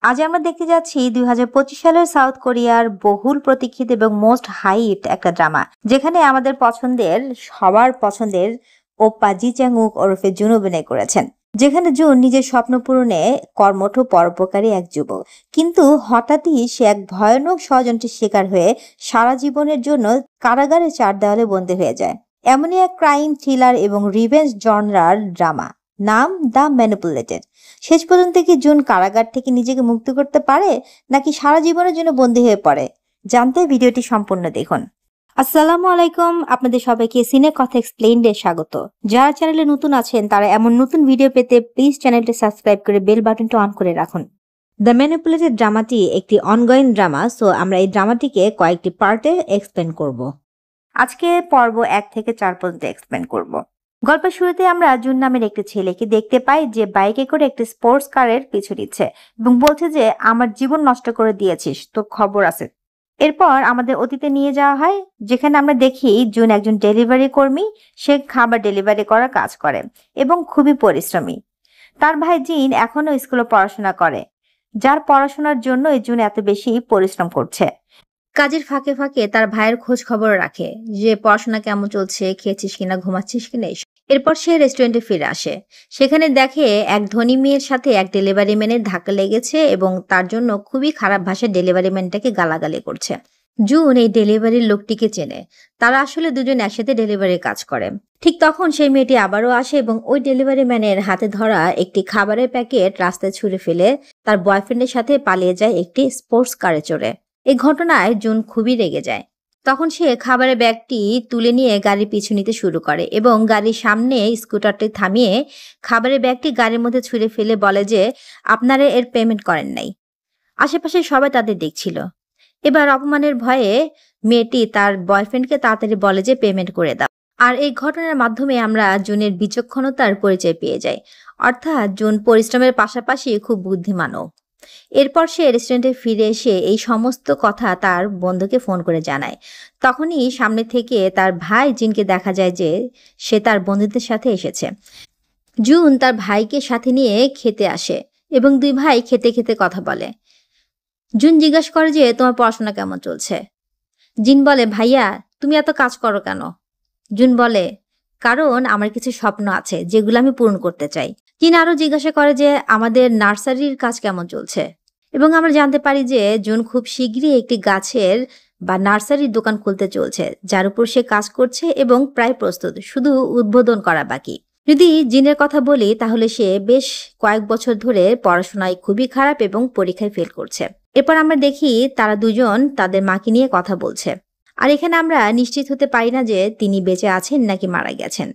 আজ আমরা দেখতে যাচ্ছি 2025 সালের সাউথ কোরিয়ার বহুল প্রতীক্ষিত এবং মোস্ট হাইট একটা ড্রামা, যেখানে আমাদের সবার পছন্দের ওপ্পা জি চ্যাং-উক ওরফে জুন অভিনয় করেছেন। যেখানে জুন নিজের স্বপ্ন পূরণে কর্মঠ পরোপকারী এক যুবক, কিন্তু হঠাৎই সে এক ভয়ানক ষড়যন্ত্রের শিকার হয়ে সারা জীবনের জন্য কারাগারে 4 দেওয়ালে বন্দী হয়ে যায়। এমনই এক ক্রাইম থ্রিলার এবং রিভেঞ্জ জনরার ড্রামা, নাম দ্য ম্যানিপুলেটেড। শেষ পর্যন্ত কি জুন কারাগার থেকে নিজেকে মুক্ত করতে পারে, নাকি সারা জীবনের জন্য বন্দী হয়ে পড়ে? জানতে ভিডিওটি সম্পূর্ণ দেখুন। আসসালামু আলাইকুম, আপনাদের সবাইকে সিনে কথা এক্সপ্লেইনডে স্বাগত। যারা চ্যানেলে নতুন আছেন তারা এমন নতুন ভিডিও পেতে প্লিজ চ্যানেলটি সাবস্ক্রাইব করে বেল বাটনটা অন করে রাখুন। দ্য ম্যানিপুলেটেড ড্রামাটি একটি অনগোয়িং ড্রামা, সো আমরা এই ড্রামাটিকে কয়েকটি পার্টে এক্সপ্লেন করব। আজকে পর্ব 1 থেকে 4 পর্যন্ত এক্সপ্লেন করব। গল্পের শুরুতে আমরা জুন নামের একটি ছেলেকে দেখতে পাই যে বাইকে করে একটি স্পোর্টস কারের পিছু নিচ্ছে এবং বলছে যে আমার জীবন নষ্ট করে দিয়েছিস, তো খবর আছে। এরপর আমাদের অতীতে নিয়ে যাওয়া হয়, যেখানে আমরা দেখি জুন একজন ডেলিভারি কর্মী। সে খাবার ডেলিভারি করার কাজ করে এবং খুবই পরিশ্রমী। তার ভাই জিন এখনো স্কুলে পড়াশোনা করে, যার পড়াশোনার জন্য জুন এত বেশি পরিশ্রম করছে। কাজের ফাঁকে ফাঁকে তার ভাইয়ের খোঁজ খবর রাখে যে পড়াশোনা কেমন চলছে, খেয়েছিস কিনা, ঘুমাচ্ছিস কিনা। এরপর সে রেস্টুরেন্টে ফিরে আসে। সেখানে দেখে এক ধনী মেয়ের সাথে এক ডেলিভারি ম্যানের ধাক্কা লেগেছে এবং তার জন্য খুবই খারাপ ভাষায় ডেলিভারি ম্যানটাকে গালাগালি করছে। জুন এই ডেলিভারির লোকটিকে চেনে, তারা আসলে দুজন একসাথে ডেলিভারির কাজ করে। ঠিক তখন সেই মেয়েটি আবারও আসে এবং ওই ডেলিভারি ম্যানের হাতে ধরা একটি খাবারের প্যাকেট রাস্তায় ছুঁড়ে ফেলে তার বয়ফ্রেন্ডের সাথে পালিয়ে যায় একটি স্পোর্টস কারে চড়ে। এই ঘটনায় জুন খুবই রেগে যায়। তখন সে খাবারের ব্যাগটি তুলে নিয়ে গাড়ির পিছু নিতে শুরু করে এবং গাড়ির সামনে স্কুটারটি থামিয়ে খাবারের ব্যাগটি গাড়ির মধ্যে ছুঁড়ে ফেলে বলে যে আপনারা এর পেমেন্ট করেন নাই। আশেপাশে সবাই তাদের দেখছিল। এবার অপমানের ভয়ে মেয়েটি তার বয়ফ্রেন্ডকে তাড়াতাড়ি বলে যে পেমেন্ট করে দাও। আর এই ঘটনার মাধ্যমে আমরা জুনের বিচক্ষণতার পরিচয় পেয়ে যাই, অর্থাৎ জুন পরিশ্রমের পাশাপাশি খুব বুদ্ধিমানও। এরপর সে রেস্টুরেন্টে ফিরে এসে এই সমস্ত কথা তার বন্ধুকে ফোন করে জানায়। তখনই সামনে থেকে তার ভাই জিনকে দেখা যায় যে সে তার বন্ধুদের সাথে এসেছে। জুন তার ভাইকে সাথে নিয়ে খেতে আসে এবং দুই ভাই খেতে খেতে কথা বলে। জুন জিজ্ঞাসা করে যে তোমার পড়াশোনা কেমন চলছে। জিন বলে ভাইয়া তুমি এত কাজ করো কেন? জুন বলে কারণ আমার কিছু স্বপ্ন আছে যেগুলো আমি পূরণ করতে চাই। জিন আরো জিজ্ঞাসা করে যে আমাদের নার্সারির কাজ কেমন চলছে, এবং আমরা জানতে পারি যে জুন খুব শীঘ্রই একটি গাছের বা নার্সারির দোকান খুলতে চলছে, যার উপর সে কাজ করছে এবং প্রায় প্রস্তুত, শুধু উদ্বোধন করা বাকি। যদি জিনের কথা বলি তাহলে সে বেশ কয়েক বছর ধরে পড়াশোনায় খুবই খারাপ এবং পরীক্ষায় ফেল করছে। এরপর আমরা দেখি তারা দুজন তাদের মাকে নিয়ে কথা বলছে, আর এখানে আমরা নিশ্চিত হতে পারি না যে তিনি বেঁচে আছেন নাকি মারা গেছেন।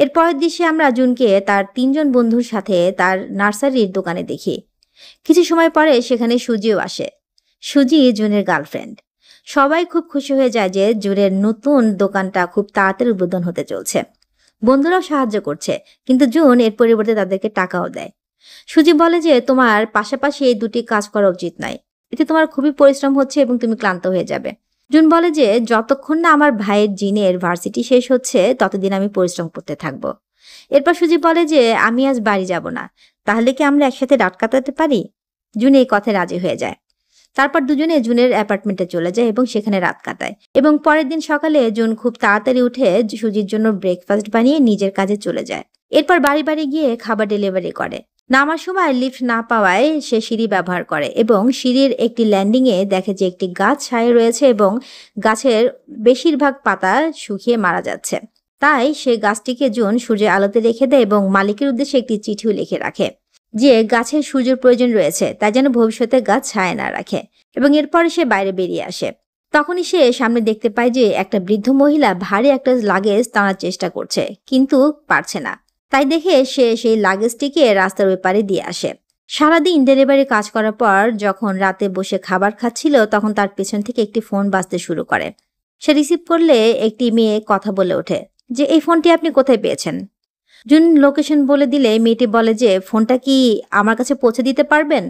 এর পরের দৃশ্যে আমরা জুনকে তার 3 জন বন্ধুর সাথে তার নার্সারির দোকানে দেখি। কিছু সময় পরে সেখানে সুজিও আসে। সুজি জুনের গার্লফ্রেন্ড। সবাই খুব খুশি হয়ে যায় যে জুনের নতুন দোকানটা খুব তাড়াতাড়ি উদ্বোধন হতে চলছে। বন্ধুরাও সাহায্য করছে, কিন্তু জুন এর পরিবর্তে তাদেরকে টাকাও দেয়। সুজি বলে যে তোমার পাশাপাশি এই দুটি কাজ করা উচিত নয়, এতে তোমার খুবই পরিশ্রম হচ্ছে এবং তুমি ক্লান্ত হয়ে যাবে। জুন বলে যে যতক্ষণ না আমার ভাইয়ের জিনের ভার্সিটি শেষ হচ্ছে ততদিন আমি পরিশ্রম করতে থাকবো। এরপর সুজি বলে যে আমি আজ বাড়ি যাব না, তাহলে কি আমরা একসাথে রাত কাটাতে পারি? জুন এই কথায় রাজি হয়ে যায়। তারপর দুজনে জুনের অ্যাপার্টমেন্টে চলে যায় এবং সেখানে রাত কাটায়, এবং পরের দিন সকালে জুন খুব তাড়াতাড়ি উঠে সুজির জন্য ব্রেকফাস্ট বানিয়ে নিজের কাজে চলে যায়। এরপর বাড়ি বাড়ি গিয়ে খাবার ডেলিভারি করে। নামার সময় লিফট না পাওয়ায় সে সিঁড়ি ব্যবহার করে এবং সিঁড়ির একটি ল্যান্ডিংয়ে দেখে যে একটি গাছ ছায়ে রয়েছে এবং গাছের বেশিরভাগ পাতা শুকিয়ে মারা যাচ্ছে। তাই সে গাছটিকে জুন সূর্যের আলোতে রেখে দেয় এবং মালিকের উদ্দেশ্যে একটি চিঠিও লিখে রাখে যে গাছের সূর্যের প্রয়োজন রয়েছে, তাই যেন ভবিষ্যতে গাছ ছায়া না রাখে। এবং এরপরে সে বাইরে বেরিয়ে আসে। তখনই সে সামনে দেখতে পায় যে একটা বৃদ্ধ মহিলা ভারী একটা লাগেজ টানার চেষ্টা করছে, কিন্তু পারছে না। তাই দেখে সে সেই লাগেজটিকে রাস্তার ওই পারে দিয়ে আসে। সারাদিন ডেলিভারি কাজ করার পর যখন রাতে বসে খাবার খাচ্ছিল তখন তার পেছন থেকে একটি ফোন বাজতে শুরু করে। সে রিসিভ করলে একটি মেয়ে কথা বলে ওঠে যে এই ফোনটি আপনি কোথায় পেয়েছেন? জুন লোকেশন বলে দিলে মেয়েটি বলে যে ফোনটা কি আমার কাছে পৌঁছে দিতে পারবেন?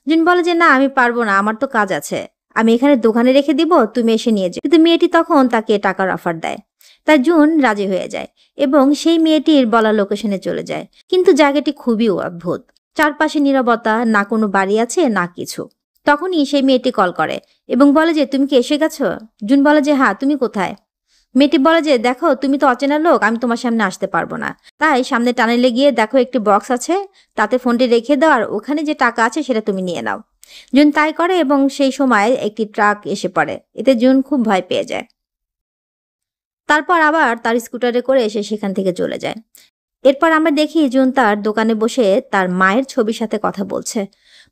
জুন বলে যে না, আমি পারবো না, আমার তো কাজ আছে, আমি এখানে দোকানে রেখে দিব, তুমি এসে নিয়ে যাও। কিন্তু মেয়েটি তখন তাকে টাকার অফার দেয়। তাই জুন রাজি হয়ে যায় এবং সেই মেয়েটির বলা লোকেশনে চলে যায়। কিন্তু জায়গাটি খুবই অদ্ভুত। চারপাশে নীরবতা, না কোনো বাড়ি আছে না কিছু। তখনই সেই মেয়েটি কল করে এবং বলে যে, তুমি কি এসে গেছো? জুন বলে যে, হ্যাঁ, তুমি কোথায়? মেয়েটি বলে যে, দেখো তুমি তো অচেনা লোক, আমি তোমার সামনে আসতে পারবো না। তাই সামনে টানেলে গিয়ে দেখো একটি বক্স আছে, তাতে ফোনটি রেখে দাও আর ওখানে যে টাকা আছে সেটা তুমি নিয়ে নাও। জুন তাই করে এবং সেই সময় একটি ট্রাক এসে পড়ে। এতে জুন খুব ভয় পেয়ে যায়। তারপর আবার তার স্কুটারে করে এসে সেখান থেকে চলে যায়। এরপর আমরা দেখি জুন তার দোকানে বসে তার মায়ের ছবির সাথে কথা বলছে।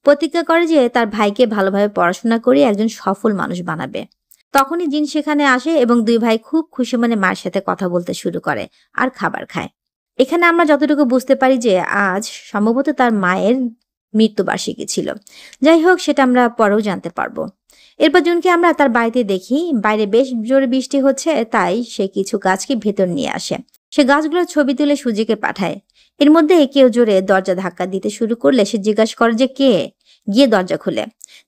প্রতিজ্ঞা করে যে তার ভাইকে ভালোভাবে পড়াশোনা করে একজন সফল মানুষ বানাবে। তখনই জিন সেখানে আসে এবং দুই ভাই খুব খুশি মনে মায়ের সাথে কথা বলতে শুরু করে আর খাবার খায়। এখানে আমরা যতটুকু বুঝতে পারি যে আজ সম্ভবত তার মায়ের মৃত্যুবার্ষিকী ছিল। যাই হোক, সেটা আমরা পরেও জানতে পারবো। এরপর জুনকে আমরা তার বাড়িতে দেখি। বাইরে বেশ জোরে বৃষ্টি হচ্ছে, তাই সে কিছু গাছকে ভেতর নিয়ে আসে। সে গাছগুলোর ছবি তুলে সুজিকে পাঠায়। এর মধ্যে কেউ জোরে দরজা ধাক্কা দিতে শুরু করলে সে জিজ্ঞাসা করে যে কে, গিয়ে দরজা খুলে।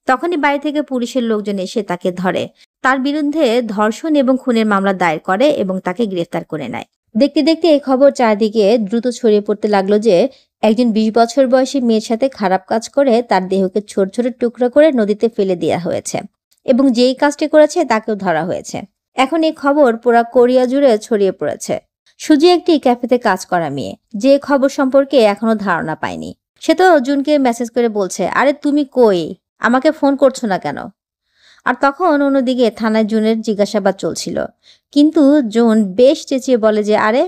তখনই বাড়ি থেকে পুলিশের লোকজন এসে তাকে ধরে। তার বিরুদ্ধে ধর্ষণ এবং খুনের মামলা দায়ের করে এবং তাকে গ্রেফতার করে নেয়। দেখতে দেখতে এই খবর চারদিকে দ্রুত ছড়িয়ে পড়তে লাগলো যে একজন ২০ বছর বয়সী মেয়ের সাথে খারাপ কাজ করে তার দেহকে ছোট ছোট টুকরা করে নদীতে ফেলে দেওয়া হয়েছে এবং যেই কাজটি করেছে তাকেও ধরা হয়েছে। এখন এই খবর পুরা কোরিয়া জুড়ে ছড়িয়ে পড়েছে। সুজি একটি ক্যাফেতে কাজ করা মেয়ে, যে খবর সম্পর্কে এখনো ধারণা পায়নি। সে তো জুনকে মেসেজ করে বলছে, আরে তুমি কই, আমাকে ফোন করছো না কেন? আর তখন অন্যদিকে থানায় জুনের জিজ্ঞাসাবাদ চলছিল। কিন্তু জুন বেশ চেঁচিয়ে বলে যে, আরে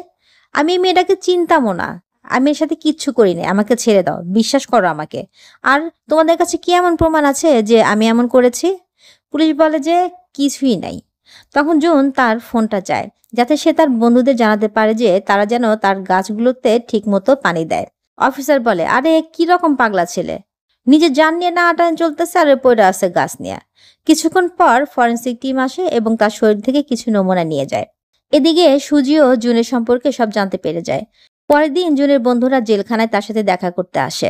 আমি এই মেয়েটাকে চিনতামও না, আমি এর সাথে কিচ্ছু করিনি, আমাকে ছেড়ে দাও, বিশ্বাস করো আমাকে। আর তোমাদের কাছে কি এমন প্রমাণ আছে যে আমি এমন করেছি? পুলিশ বলে যে কিছুই নাই। তখন জুন তার ফোনটা চায় যাতে সে তার বন্ধুদের জানাতে পারে যে তারা যেন তার গাছগুলোতে ঠিক মতো পানি দেয়। অফিসার বলে, আরে কি রকম পাগলা ছেলে, নিজে জান নিয়ে না আটান চলতেছে আর পড়ে আছে গাছ নিয়ে। কিছুক্ষণ পর ফরেন্সিক টিম আসে এবং তার শরীর থেকে কিছু নমুনা নিয়ে যায়। এদিকে সুজিও জুনের সম্পর্কে সব জানতে পেরে যায়। পরের দিন জুনের বন্ধুরা জেলখানায় তার সাথে দেখা করতে আসে।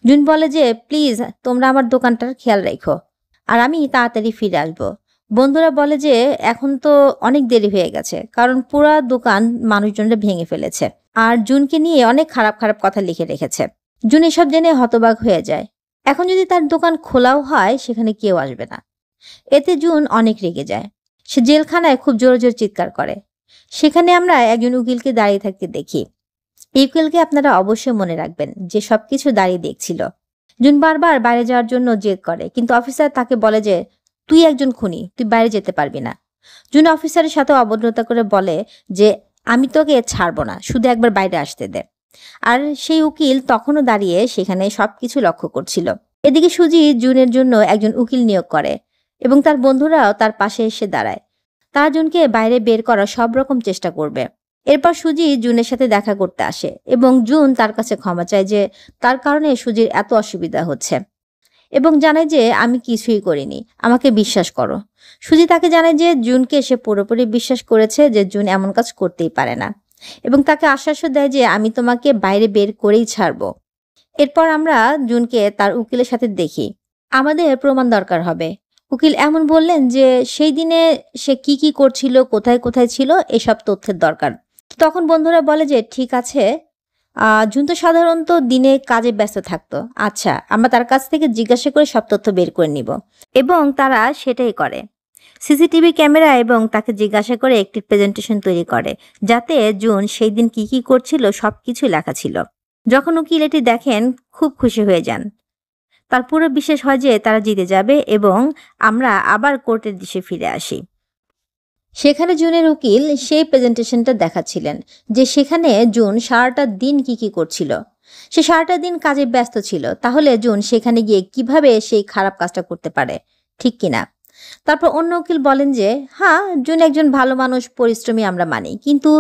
জুন বলে যে, প্লিজ তোমরা আমার দোকানটার খেয়াল রেখো আর আমি তাড়াতাড়ি ফিরে আসবো। বন্ধুরা বলে যে এখন তো অনেক দেরি হয়ে গেছে, কারণ পুরা দোকান মানুষজনরা ভেঙে ফেলেছে আর জুনকে নিয়ে অনেক খারাপ খারাপ কথা লিখে রেখেছে। জুন এসব জেনে হতবাক হয়ে যায়। এখন যদি তার দোকান খোলাও হয় সেখানে কেউ আসবে না। এতে জুন অনেক রেগে যায়। সে জেলখানায় খুব জোরে জোরে চিৎকার করে। সেখানে আমরা একজন উকিলকে দাঁড়িয়ে থাকতে দেখি। এই উকিলকে আপনারা অবশ্যই মনে রাখবেন যে সবকিছু দাঁড়িয়ে দেখছিল। জুন বারবার বাইরে যাওয়ার জন্য জেদ করে, কিন্তু অফিসার তাকে বলে যে তুই একজন খুনি, তুই বাইরে যেতে পারবি না। জুন অফিসারের সাথে অভদ্রতা করে বলে যে আমি তোকে ছাড়বো না, শুধু একবার বাইরে আসতে দে। আর সেই উকিল তখনও দাঁড়িয়ে সেখানে সবকিছু লক্ষ্য করছিল। এদিকে সুজি জুনের জন্য একজন উকিল নিয়োগ করে এবং তার বন্ধুরাও তার পাশে এসে দাঁড়ায়। তারা জুনকে বাইরে বের করার সব রকম চেষ্টা করবে। এরপর সুজি জুনের সাথে দেখা করতে আসে এবং জুন তার কাছে ক্ষমা চায় যে তার কারণে সুজির এত অসুবিধা হচ্ছে এবং জানায় যে আমি কিছুই করিনি, আমাকে বিশ্বাস করো। সুজি তাকে জানায় যে জুনকে সে পুরোপুরি বিশ্বাস করেছে যে জুন এমন কাজ করতেই পারে না এবং তাকে আশ্বাসও দেয় যে আমি তোমাকে বাইরে বের করেই ছাড়বো। এরপর আমরা জুনকে তার উকিলের সাথে দেখি। আমাদের প্রমাণ দরকার হবে। উকিল এমন বললেন যে সেই দিনে সে কি কি করছিল, কোথায় কোথায় ছিল, এসব তথ্যের দরকার। তখন বন্ধুরা বলে যে ঠিক আছে, জুন তো সাধারণত দিনে কাজে ব্যস্ত থাকতো, আচ্ছা আমরা তার কাছ থেকে জিজ্ঞাসা করে সব তথ্য বের করে নিব। এবং তারা সেটাই করে। সিসিটিভি ক্যামেরা এবং তাকে জিজ্ঞাসা করে একটি প্রেজেন্টেশন তৈরি করে যাতে জুন সেই দিন কি কি করছিল সবকিছু লেখা ছিল। যখন উকিল এটি দেখেন খুব খুশি হয়ে যান। তার পুরো বিশ্বাস হয় যে তারা জিতে যাবে এবং আমরা আবার কোর্টের দৃশ্যে ফিরে আসি। সেখানে জুনের উকিল সেই প্রেজেন্টেশনটা দেখাচ্ছিলেন যে সেখানে জুন সারাটা দিন কি কি করছিল। সে সারাটা দিন কাজে ব্যস্ত ছিল, তাহলে জুন সেখানে গিয়ে কিভাবে সেই খারাপ কাজটা করতে পারে, ঠিক কিনা? তারপর অন্য উকিল বলেন যে হ্যাঁ, জুন একজন ভালো মানুষ, পরিশ্রমী আমরা মানি, কিন্তু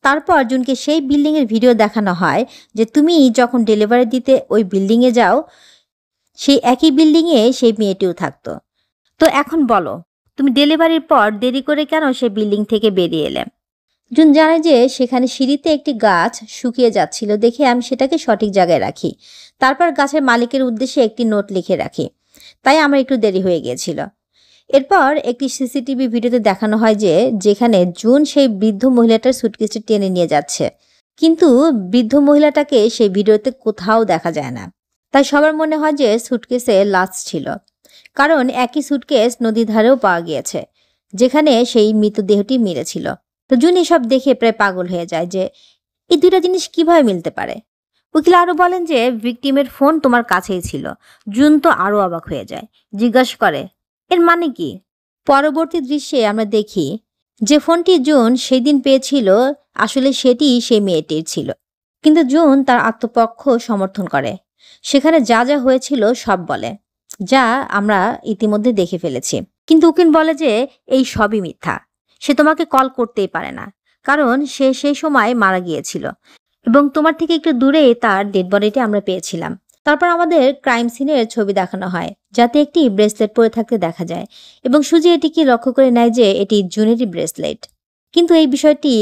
তারপর জুনকে সেই বিল্ডিংয়ের ভিডিও দেখানো হয় যে তুমি যখন ডেলিভারি দিতে ওই বিল্ডিংয়ে যাও সেই একই বিল্ডিংয়ে সেই মেয়েটিও থাকতো। তো এখন বলো, তুমি ডেলিভারির পর দেরি করে কেন সেই বিল্ডিং থেকে বেরিয়ে এলে? জুন জানে যে সেখানে সিঁড়িতে একটি গাছ শুকিয়ে যাচ্ছিল দেখে আমি সেটাকে সঠিক জায়গায় রাখি। তারপর গাছের মালিকের উদ্দেশ্যে একটি নোট লিখে রাখি, তাই আমার একটু দেরি হয়ে গিয়েছিল। এরপর একটি সিসিটিভি ভিডিওতে দেখানো হয় যে যেখানে জুন সেই বৃদ্ধ মহিলাটার সুটকেসটি টেনে নিয়ে যাচ্ছে, কিন্তু বৃদ্ধ মহিলাটাকে সেই ভিডিওতে কোথাও দেখা যায় না। তাই সবার মনে হয় যে সুটকেসে লাশ ছিল, কারণ একই সুটকেস নদীর ধারেও পাওয়া গিয়েছে যেখানে সেই মৃতদেহটি মিলেছিল। তো জুন এসব দেখে প্রায় পাগল হয়ে যায় যে এই দুইটা জিনিস কিভাবে মিলতে পারে। উকিল আরো বলেন যে ভিকটিমের ফোন তোমার কাছেই ছিল। জুন তো আরো অবাক হয়ে যায়, জিজ্ঞাসা করে এর মানে কি। পরবর্তী দৃশ্যে আমরা দেখি যে ফোনটি জুন সেদিন পেয়েছিল আসলে সেটি সেই মেয়েটির ছিল, কিন্তু জুন তার আত্মপক্ষ সমর্থন করে। সেখানে যা যা হয়েছিল সব বলে, যা আমরা ইতিমধ্যে দেখে ফেলেছি। কিন্তু উকিল বলে যে এই সবই মিথ্যা, সে তোমাকে কল করতেই পারে না, কারণ সে সেই সময় মারা গিয়েছিল এবং তোমার থেকে একটু দূরে তার ডেড বডিটি আমরা পেয়েছিলাম। তারপর আমাদের ক্রাইম সিনের ছবি দেখানো হয়, যাতে একটি ব্রেসলেট পরে থাকতে দেখা যায় এবং সুজি এটিকে লক্ষ্য করে নেয় যে এটি জুনেরই ব্রেসলেট। কিন্তু এই বিষয়টি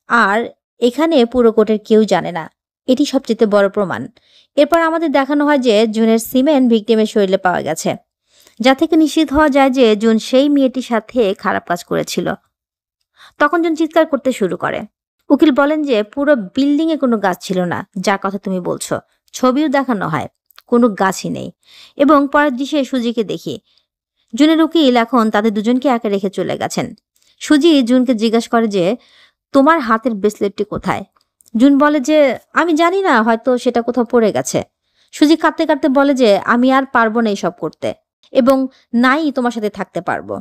আর এখানে পুরো কোর্টের কেউ জানে না। এটি সবচেয়ে বড় প্রমাণ। এরপর আমাদের দেখানো হয় যে জুনের সিমেন্ট ভিকটিমের শরীরে পাওয়া গেছে, যা থেকে নিশ্চিত হওয়া যায় যে জুন সেই মেয়েটির সাথে খারাপ কাজ করেছিল। তখন জুন চিৎকার করতে শুরু করে। উকিল বলেন যে পুরো বিল্ডিং এ কোনো গাছ ছিল না, যার কথা তুমি বলছো। ছবিও দেখানো হয়, কোনো গাছই নেই। এবং পরের দৃশ্যে সুজিকে দেখি। জুনের উকিল এখন তাদের দুজনকে একা রেখে চলে গেছেন। সুজি জুনকে জিজ্ঞাসা করে যে তোমার হাতের ব্রেসলেটটি কোথায়। জুন বলে যে আমি জানি না, হয়তো সেটা কোথাও পড়ে গেছে। সুজি কাঁদতে কাঁদতে বলে যে আমি আর পারবো না এইসব করতে, এবং নাই তোমার সাথে থাকতে পারবো।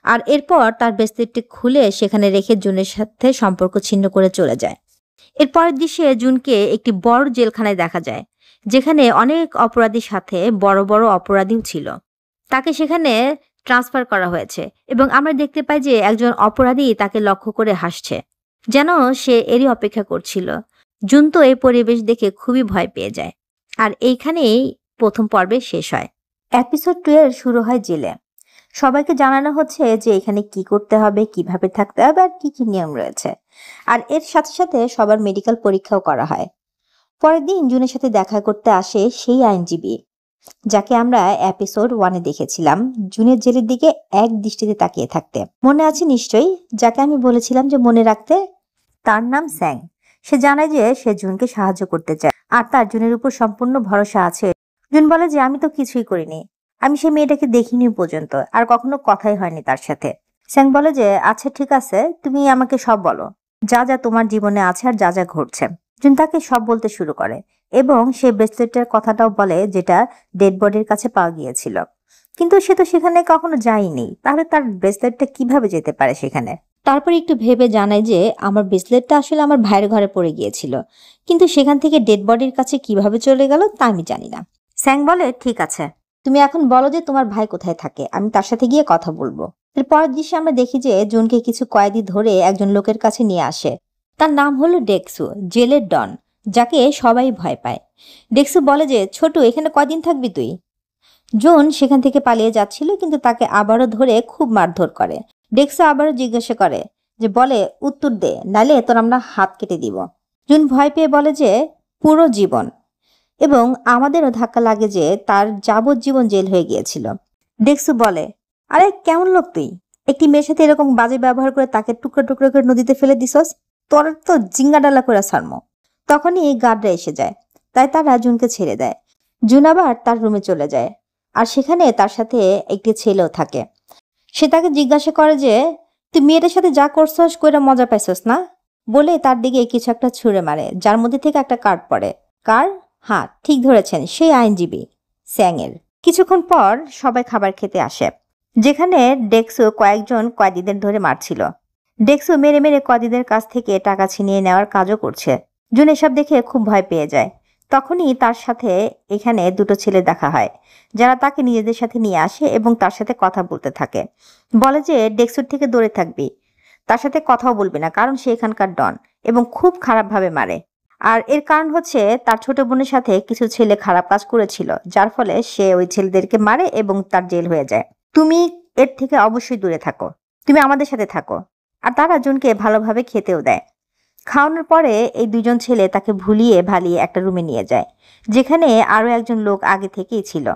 আর এরপর তার ব্রেসলেটটি খুলে সেখানে রেখে জুনের সাথে সম্পর্ক ছিন্ন করে চলে যায়। এরপরের দৃশ্যে জুনকে একটি বড় জেলখানায় দেখা যায়, যেখানে অনেক অপরাধীর সাথে বড় বড় অপরাধীও ছিল। তাকে সেখানে ট্রান্সফার করা হয়েছে এবং আমরা দেখতে পাই যে একজন অপরাধী তাকে লক্ষ্য করে হাসছে, যেন সে এরই অপেক্ষা করছিল। জুন তো এই পরিবেশ দেখে খুবই ভয় পেয়ে যায়। আর এইখানেই প্রথম পর্বে শেষ হয়। এপিসোড 2 এর শুরু হয় জেলে। সবাইকে জানানো হচ্ছে যে এখানে কি করতে হবে, কিভাবে থাকতে হবে আর কি কি নিয়ম রয়েছে। আর এর সাথে সাথে সবার মেডিকেল পরীক্ষাও করা হয়। পরের দিন জুনের সাথে দেখা করতে আসে সেই আইনজীবী যাকে আমরা এপিসোড 1-এ দেখেছিলাম জুনের জেলের দিকে এক দৃষ্টিতে তাকিয়ে থাকতে। মনে আছে নিশ্চয়ই, যাকে আমি বলেছিলাম যে মনে রাখতে। তার নাম স্যাং। সে জানায় যে সে জুনকে সাহায্য করতে চায় আর তার জুনের উপর সম্পূর্ণ ভরসা আছে। জুন বলে যে আমি তো কিছুই করিনি, আমি সেই মেয়েটাকে দেখিনি পর্যন্ত, আর কখনো কথাই হয়নি তার সাথে। স্যাং বলে যে আচ্ছা ঠিক আছে, তুমি আমাকে সব বলো, যা যা তোমার জীবনে আছে আর যা যা ঘটছে। জুন তাকে সব বলতে শুরু করে এবং সে ব্রেসলেটের কথাটাও বলে যেটা ডেড বডির কাছে পাওয়া গিয়েছিল। কিন্তু সে তো সেখানে কখনো যায়নি, তাহলে তার ব্রেসলেটটা কিভাবে যেতে পারে সেখানে। তারপর একটু ভেবে জানায় যে আমার ব্রেসলেটটা আসলে আমার ভাইয়ের ঘরে পড়ে গিয়েছিল, কিন্তু সেখান থেকে ডেড বডির কাছে কিভাবে চলে গেল তা আমি জানি না। স্যাং বলে ঠিক আছে, তুমি এখন বলো যে তোমার ভাই কোথায় থাকে, আমি তার সাথে গিয়ে কথা বলবো। এর পরের দৃশ্যে আমরা দেখি যে জুনকে কিছু কয়েদি ধরে একজন লোকের কাছে নিয়ে আসে। তার নাম হলো ডেক্সু, জেলের ডন, যাকে সবাই ভয় পায়। ডেক্সু বলে যে ছোট, এখানে কয়দিন থাকবি তুই। জুন সেখান থেকে পালিয়ে যাচ্ছিল, কিন্তু তাকে আবারও ধরে খুব মারধর করে। ডেক্সু আবারও জিজ্ঞাসা করে যে বলে উত্তর দে, নালে তোর আমরা হাত কেটে দিব। জুন ভয় পেয়ে বলে যে পুরো জীবন, এবং আমাদেরও ধাক্কা লাগে যে তার যাবজ্জীবন জেল হয়ে গিয়েছিল। ডেক্সু বলে আরে কেমন লোক তুই, একটি মেয়ের সাথে এরকম বাজে ব্যবহার করে তাকে টুকরো টুকরো করে নদীতে ফেলে দিছস, তোর তো জিঙ্গা ডালা করে ছাড়মো। তখনই এই গার্ডরা এসে যায়, তাই তারা জুনকে ছেড়ে দেয়। জুন আবার তার রুমে চলে যায়, আর সেখানে তার সাথে একটি ছেলেও থাকে। সে তাকে জিজ্ঞাসা করে যে তুই মেয়েটার সাথে যা করছস কইরা মজা পাইছস না, বলে তার দিকে কিছু একটা ছুঁড়ে মারে, যার মধ্যে থেকে একটা কার্ড পড়ে। কার? হ্যাঁ ঠিক ধরেছেন, সেই আইনজীবী স্যাংয়ের। কিছুক্ষণ পর সবাই খাবার খেতে আসে, যেখানে ডেক্সু কয়েকজন কয়েদিদের ধরে মারছিল। ডেক্সু মেরে মেরে কয়েদিদের কাছ থেকে টাকা ছিনিয়ে নেওয়ার কাজও করছে। জুন এসব দেখে খুব ভয় পেয়ে যায়। তখনই তার সাথে এখানে দুটো ছেলে দেখা হয়, যারা তাকে নিজেদের সাথে নিয়ে আসে এবং তার সাথে কথা বলতে থাকে। বলে যে ডেক্সুর থেকে দূরে থাকবি, তার সাথে কথাও বলবি না, কারণ সে এখানকার ডন এবং খুব খারাপভাবে মারে। আর এর কারণ হচ্ছে তার ছোট বোনের সাথে কিছু ছেলে খারাপ কাজ করেছিল, যার ফলে সে ওই ছেলেদেরকে মারে এবং তার জেল হয়ে যায়। তুমি এর থেকে অবশ্যই দূরে থাকো, তুমি আমাদের সাথে থাকো। আর তারা জুনকে ভালোভাবে খেতেও দেয়। খাওয়ানোর পরে এই দুজন ছেলে তাকে ভুলিয়ে ভালিয়ে একটা রুমে নিয়ে যায়, যেখানে আরো একজন লোক আগে থেকেই ছিল।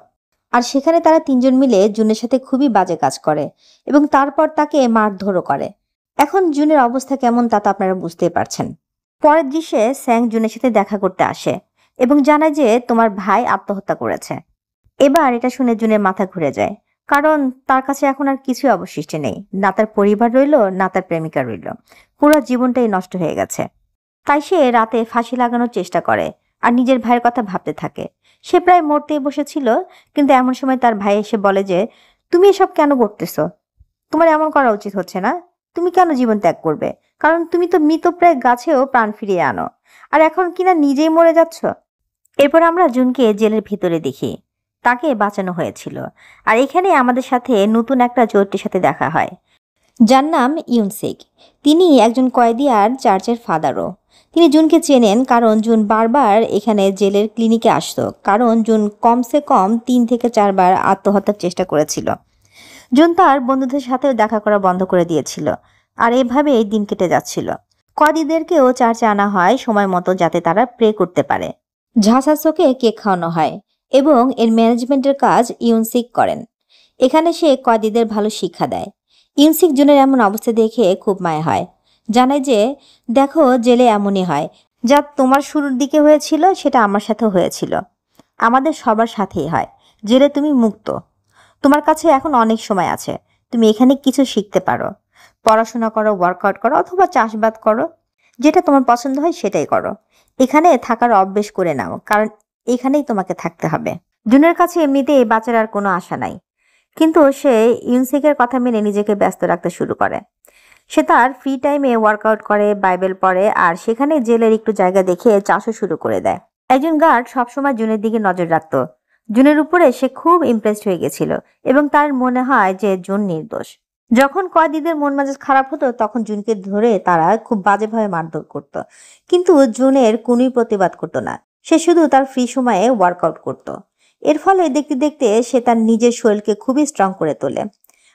আর সেখানে তারা তিনজন মিলে জুনের সাথে খুবই বাজে কাজ করে এবং তারপর তাকে মারধরও করে। এখন জুনের অবস্থা কেমন তা তো আপনারা বুঝতেই পারছেন। পরের দৃশ্যে স্যাং জুনের সাথে দেখা করতে আসে। এবং জানায় যে তোমার ভাই আত্মহত্যা করেছে। এবার এটা শুনে জুনের মাথা ঘুরে যায়, কারণ তার কাছে এখন আর কিছুই অবশিষ্ট নেই। না তার পরিবার রইল, না তার প্রেমিকা রইল। পুরো জীবনটাই নষ্ট হয়ে গেছে। তাই সে রাতে ফাঁসি লাগানোর চেষ্টা করে আর নিজের ভাইয়ের কথা ভাবতে থাকে। সে প্রায় মরতেই বসেছিল, কিন্তু এমন সময় তার ভাই এসে বলে যে, তুমি এসব কেন করতেছো? তোমার এমন করা উচিত হচ্ছে না। তুমি কেন জীবন ত্যাগ করবে? কারণ তুমি তো মৃতপ্রায় গাছেও প্রাণ ফিরিয়ে আনো, আর এখন কিনা নিজেই মরে যাচ্ছ। এরপর আমরা জুনকে জেলের ভিতরে দেখি। তাকে বাঁচানো হয়েছিল। আর এখানে আমাদের সাথে নতুন একটা চরিত্রের সাথে দেখা হয়, যার নাম ইউনসিক। তিনি একজন কয়েদি আর চার্চের ফাদারও। তিনি জুনকে চেনেন, কারণ জুন বারবার এখানে জেলের ক্লিনিকে আসতো, কারণ জুন কমসে কম 3 থেকে 4 বার আত্মহত্যার চেষ্টা করেছিল। জুন তার বন্ধুদের সাথেও দেখা করা বন্ধ করে দিয়েছিল, আর এভাবেই দিন কেটে যাচ্ছিল। কয়েদিদেরকেও চার্চে আনা হয় সময় মতো, যাতে তারা প্রে করতে পারে। ঝাঁসাসোকে কেক খাওয়ানো হয় এবং এর ম্যানেজমেন্টের কাজ ইউনসিক করেন। এখানে সে কয়েদিদের ভালো শিক্ষা দেয়। ইউনসিক জুনের এমন অবস্থা দেখে খুব মায়া হয়। জানায় যে, দেখো, জেলে এমনই হয়। যা তোমার শুরুর দিকে হয়েছিল সেটা আমার সাথেও হয়েছিল। আমাদের সবার সাথেই হয়। জেলে তুমি মুক্ত। তোমার কাছে এখন অনেক সময় আছে। তুমি এখানে কিছু শিখতে পারো। পড়াশোনা করো, ওয়ার্কআউট করো, অথবা চাষবাদ করো। যেটা তোমার পছন্দ হয় সেটাই করো। এখানে থাকার অভ্যেস করে নাও, কারণ এখানেই তোমাকে থাকতে হবে। জুনের কাছে এমনিতেই বাঁচার আর কোনো আশা নাই, কিন্তু সে ইউনসিকের কথা মেনে নিজেকে ব্যস্ত রাখতে শুরু করে। সে তার ফ্রি টাইমে ওয়ার্কআউট করে, বাইবেল পড়ে, আর সেখানে জেলের একটু জায়গা দেখে চাষও শুরু করে দেয়। একজন গার্ড সবসময় জুনের দিকে নজর রাখত। জুনের উপরে সে খুব ইমপ্রেসড হয়ে গেছিল এবং তার মনে হয় যে জুন নির্দোষ। যখন কয়েদিদের মন মেজাজ খারাপ হতো, তখন জুনকে ধরে তারা খুব বাজেভাবে মারধর করত, কিন্তু জুনের কোনোই প্রতিবাদ করতো না। সে শুধু তার ফ্রি সময়ে ওয়ার্কআউট করত। এর ফলে দেখতে দেখতে সে তার নিজের শরীরকে খুবই স্ট্রং করে তোলে।